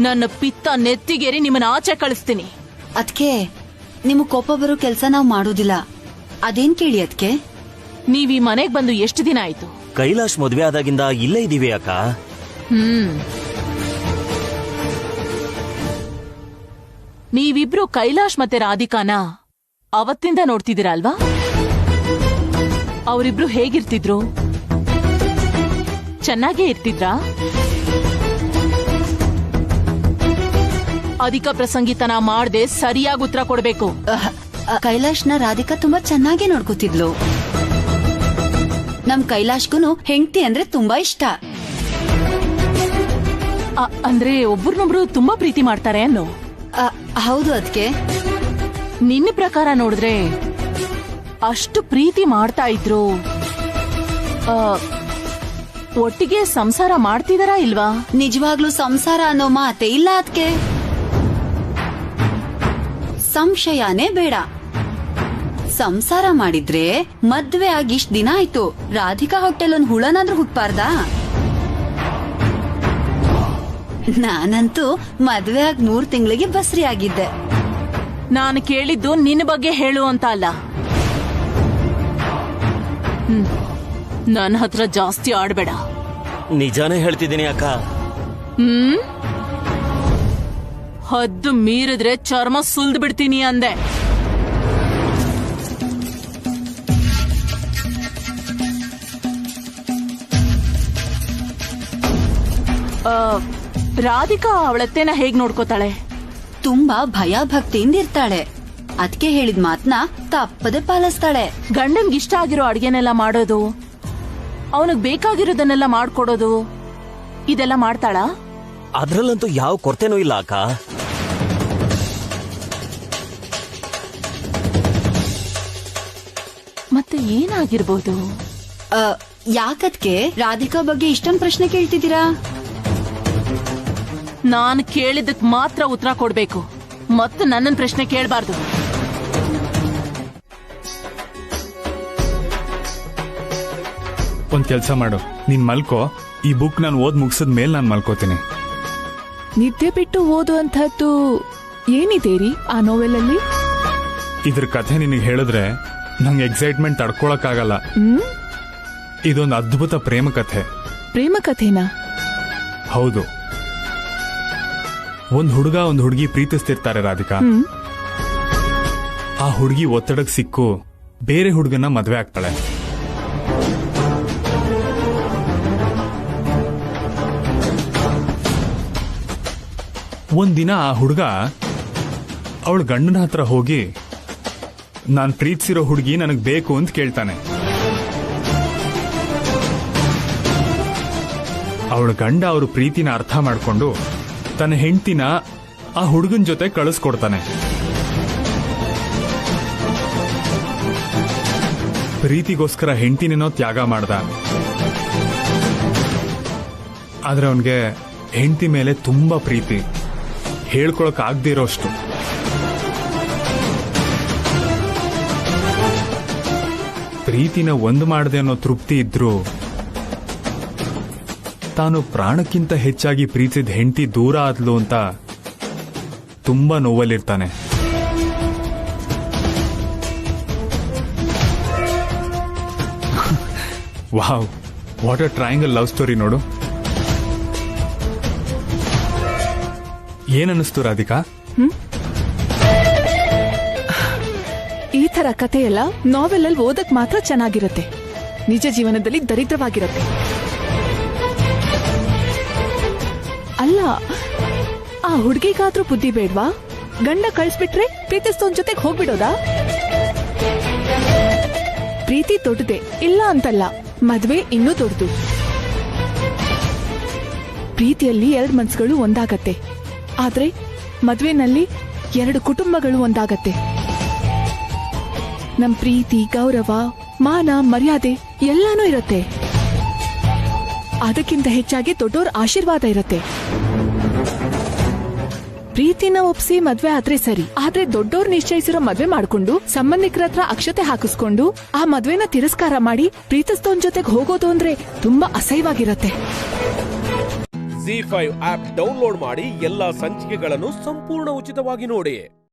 ನನ್ನ ಪಿತ್ತ ನೆತ್ತಿಗೇರಿ ನಿಮ್ಮನ್ನ ಆಚೆ ಕಳಿಸ್ತೀನಿ. ಅದ್ಕೆ ನಿಮಗ್ ಕೋಪ ಬರೋ ಕೆಲ್ಸ ನಾವ್ ಮಾಡೋದಿಲ್ಲ. ಅದೇನ್ ಕೇಳಿ ಅದ್ಕೆ? ನೀವ್ ಈ ಮನೆಗ್ ಬಂದು ಎಷ್ಟು ದಿನ ಆಯ್ತು? ಕೈಲಾಶ್ ಮದ್ವೆ ಆದಾಗಿಂದ ಇಲ್ಲೇ ಇದೀವಿ ಅಕ್ಕ. ನೀವಿಬ್ರು ಕೈಲಾಶ್ ಮತ್ತೆ ರಾಧಿಕಾನ ಅವತ್ತಿಂದ ನೋಡ್ತಿದ್ದೀರಾ ಅಲ್ವಾ? ಅವರಿಬ್ರು ಹೇಗಿರ್ತಿದ್ರು? ಚೆನ್ನಾಗೇ ಇರ್ತಿದ್ರಾ? ಅಧಿಕ ಪ್ರಸಂಗಿತನ ಮಾಡದೆ ಸರಿಯಾಗಿ ಉತ್ತರ ಕೊಡ್ಬೇಕು. ಕೈಲಾಶ್ನ ರಾಧಿಕಾ ತುಂಬಾ ಚೆನ್ನಾಗಿ ನೋಡ್ಕೋತಿದ್ಲು. ನಮ್ ಕೈಲಾಶ್ಗೂ ಹೆಂಡತಿ ಅಂದ್ರೆ ತುಂಬಾ ಇಷ್ಟ. ಅಂದ್ರೆ ಒಬ್ರನ್ನೊಬ್ರು ತುಂಬಾ ಪ್ರೀತಿ ಮಾಡ್ತಾರೆ ಅನ್ನೋ? ಹೌದು. ಅದ್ಕೆ ನಿನ್ನ ಪ್ರಕಾರ ನೋಡಿದ್ರೆ ಅಷ್ಟು ಪ್ರೀತಿ ಮಾಡ್ತಾ ಇದ್ರು ಒಟ್ಟಿಗೆ ಸಂಸಾರ ಮಾಡ್ತಿದಾರಾ ಇಲ್ವಾ? ನಿಜವಾಗ್ಲೂ ಸಂಸಾರ ಅನ್ನೋ ಮಾತೆ ಇಲ್ಲ ಅದ್ಕೆ. ಸಂಶಯನೇ ಬೇಡ. ಸಂಸಾರ ಮಾಡಿದ್ರೆ ಮದ್ವೆ ಆಗಿ ಇಷ್ಟ ದಿನ ಆಯ್ತು, ರಾಧಿಕಾ ಹೊಟ್ಟೆಲ್ ಒಂದ್ ಹುಳನಾದ್ರೂ ಹುಟ್ಬಾರ್ದಾ? ನಾನಂತೂ ಮದ್ವೆ ಆಗಿ 3 ತಿಂಗಳಿಗೆ ಬಸ್ರಿ ಆಗಿದ್ದೆ. ನಾನು ಕೇಳಿದ್ದು ನಿನ್ನ ಬಗ್ಗೆ ಹೇಳು ಅಂತ ಅಲ್ಲ. ನನ್ನ ಹತ್ರ ಜಾಸ್ತಿ ಆಡ್ಬೇಡ. ನಿಜಾನೇ ಹೇಳ್ತಿದ್ದೀನಿ ಅಕ್ಕ. ಹದ್ದು ಮೀರಿದ್ರೆ ಚರ್ಮ ಸುಲ್ದು ಬಿಡ್ತೀನಿ ಅಂದೆ. ರಾಧಿಕಾ ಅವಳತ್ತೆನ ಹೇಗ್ ನೋಡ್ಕೋತಾಳೆ? ತುಂಬಾ ಭಯ ಭಕ್ತಿಯಿಂದ ಇರ್ತಾಳೆ. ಅದಕ್ಕೆ ಹೇಳಿದ ಮಾತನ್ನ ತಪ್ಪದೆ ಪಾಲಿಸ್ತಾಳೆ. ಗಂಡನ್ಗಿಷ್ಟ ಆಗಿರೋ ಅಡ್ಗೆನೆಲ್ಲ ಮಾಡೋದು, ಅವನಿಗೆ ಬೇಕಾಗಿರೋದನ್ನೆಲ್ಲ ಮಾಡ್ಕೊಡೋದು, ಇದೆಲ್ಲ ಮಾಡ್ತಾಳ? ಅದ್ರಲ್ಲಂತೂ ಯಾವ ಕೊರತೆನೂ ಇಲ್ಲ ಅಕ್ಕ. ಮತ್ತೆ ಏನಾಗಿರ್ಬೋದು? ಯಾಕದ್ಕೆ ರಾಧಿಕಾ ಬಗ್ಗೆ ಇಷ್ಟೊಂದು ಪ್ರಶ್ನೆ ಕೇಳ್ತಿದ್ದೀರಾ? ನಾನು ಕೇಳಿದಕ್ ಮಾತ್ರ ಉತ್ತರ ಕೊಡ್ಬೇಕು, ಮತ್ತೆ ನನ್ನನ್ ಪ್ರಶ್ನೆ ಕೇಳಬಾರ್ದು. ಒಂದ್ ಕೆಲ್ಸ ಮಾಡು, ನೀನ್ ಮಲ್ಕೋ. ಈ ಬುಕ್ ನಾನು ಓದ್ ಮುಗಿಸಿದ ಮೇಲೆ ನಾನು ಮಲ್ಕೋತೀನಿ. ನಿದ್ದೆ ಬಿಟ್ಟು ಓದುವಂತಹದ್ದು ಏನಿದೆ ಆ ನೋವೆಲಲ್ಲಿ? ಇದ್ರ ಕಥೆ ನಿನಗೆ ಹೇಳಿದ್ರೆ ನಂಗೆ ಎಕ್ಸೈಟ್ಮೆಂಟ್ ತಡ್ಕೊಳಕ್ಕಾಗಲ್ಲ. ಇದೊಂದು ಅದ್ಭುತ ಪ್ರೇಮ ಕಥೆ. ಪ್ರೇಮ ಕಥೆನಾ? ಹೌದು. ಒಂದ್ ಹುಡುಗ ಒಂದ್ ಹುಡುಗಿ ಪ್ರೀತಿಸ್ತಿರ್ತಾರೆ ರಾಧಿಕಾ. ಆ ಹುಡುಗಿ ಒತ್ತಡಕ್ಕೆ ಸಿಕ್ಕು ಬೇರೆ ಹುಡುಗನ ಮದ್ವೆ ಆಗ್ತಾಳೆ. ಒಂದಿನ ಆ ಹುಡುಗ ಅವಳ ಗಂಡನ ಹತ್ರ ಹೋಗಿ ನಾನ್ ಪ್ರೀತಿಸಿರೋ ಹುಡುಗಿ ನನಗ್ ಬೇಕು ಅಂತ ಕೇಳ್ತಾನೆ. ಅವಳ ಗಂಡ ಅವ್ರ ಪ್ರೀತಿನ ಅರ್ಥ ಮಾಡ್ಕೊಂಡು ತನ್ನ ಹೆಂಡತಿನ ಆ ಹುಡುಗನ ಜೊತೆ ಕಳಿಸ್ಕೊಡ್ತಾನೆ. ಪ್ರೀತಿಗೋಸ್ಕರ ಹೆಂಡತಿನೇನೋ ತ್ಯಾಗ ಮಾಡ್ದ. ಆದ್ರೆ ಅವನ್ಗೆ ಹೆಂಡತಿ ಮೇಲೆ ತುಂಬಾ ಪ್ರೀತಿ, ಹೇಳ್ಕೊಳಕ್ ಆಗದೆ ಇರೋಷ್ಟು. ಪ್ರೀತಿನ ಒಂದು ಮಾಡದೆ ಅನ್ನೋ ತೃಪ್ತಿ ಇದ್ರು ತಾನು ಪ್ರಾಣಕ್ಕಿಂತ ಹೆಚ್ಚಾಗಿ ಪ್ರೀತಿಸಿದ ಹೆಂಡತಿ ದೂರ ಆದ್ಲು ಅಂತ ತುಂಬಾ ನೋವಲ್ಲಿರ್ತಾನೆ. Wow, what a triangle love story ನೋಡು. ಏನನ್ನಿಸ್ತು ರಾಧಿಕಾ? ಈ ತರ ಕಥೆ ಎಲ್ಲ ನಾವೆಲ್ ಅಲ್ಲಿ ಓದಕ್ ಮಾತ್ರ ಚೆನ್ನಾಗಿರುತ್ತೆ, ನಿಜ ಜೀವನದಲ್ಲಿ ದರಿದ್ರವಾಗಿರುತ್ತೆ. ಅಲ್ಲ, ಆ ಹುಡುಗಿಗಾದ್ರೂ ಬುದ್ಧಿ ಬೇಡ್ವಾ? ಗಂಡ ಕಳ್ಸ್ಬಿಟ್ರೆ ಪ್ರೀತಿಸ್ತೋನ್ ಜೊತೆಗೆ ಹೋಗ್ಬಿಡೋದಾ? ಪ್ರೀತಿ ದೊಡ್ಡದೆ ಇಲ್ಲ ಅಂತಲ್ಲ, ಮದ್ವೆ ಇನ್ನೂ ದೊಡ್ಡದು. ಪ್ರೀತಿಯಲ್ಲಿ 2 ಮನ್ಸುಗಳು ಒಂದಾಗತ್ತೆ, ಆದ್ರೆ ಮದ್ವೆನಲ್ಲಿ 2 ಕುಟುಂಬಗಳು ಒಂದಾಗತ್ತೆ. ನಮ್ ಪ್ರೀತಿ, ಗೌರವ, ಮಾನ, ಮರ್ಯಾದೆ ಎಲ್ಲಾನು ಇರತ್ತೆ. ಅದಕ್ಕಿಂತ ಹೆಚ್ಚಾಗಿ ದೊಡ್ಡೋರ್ ಆಶೀರ್ವಾದ ಇರತ್ತೆ. ಪ್ರೀತಿನ ಒಪ್ಸಿ ಮದ್ವೆ ಆದ್ರೆ ಸರಿ, ಆದ್ರೆ ದೊಡ್ಡೋರ್ ನಿಶ್ಚಯಿಸಿರೋ ಮದ್ವೆ ಮಾಡ್ಕೊಂಡು ಸಂಬಂಧಿಕರ ಹತ್ರ ಅಕ್ಷತೆ ಹಾಕಿಸ್ಕೊಂಡು ಆ ಮದ್ವೆನ ತಿರಸ್ಕಾರ ಮಾಡಿ ಪ್ರೀತಿಸ್ತೋನ್ ಜೊತೆಗೆ ಹೋಗೋದು ಅಂದ್ರೆ ತುಂಬಾ ಅಸಹ್ಯವಾಗಿರತ್ತೆ. ZEE5 ಆಪ್ ಡೌನ್ಲೋಡ್ ಮಾಡಿ ಎಲ್ಲಾ ಸಂಚಿಕೆಗಳನ್ನು ಸಂಪೂರ್ಣ ಉಚಿತವಾಗಿ ನೋಡಿ.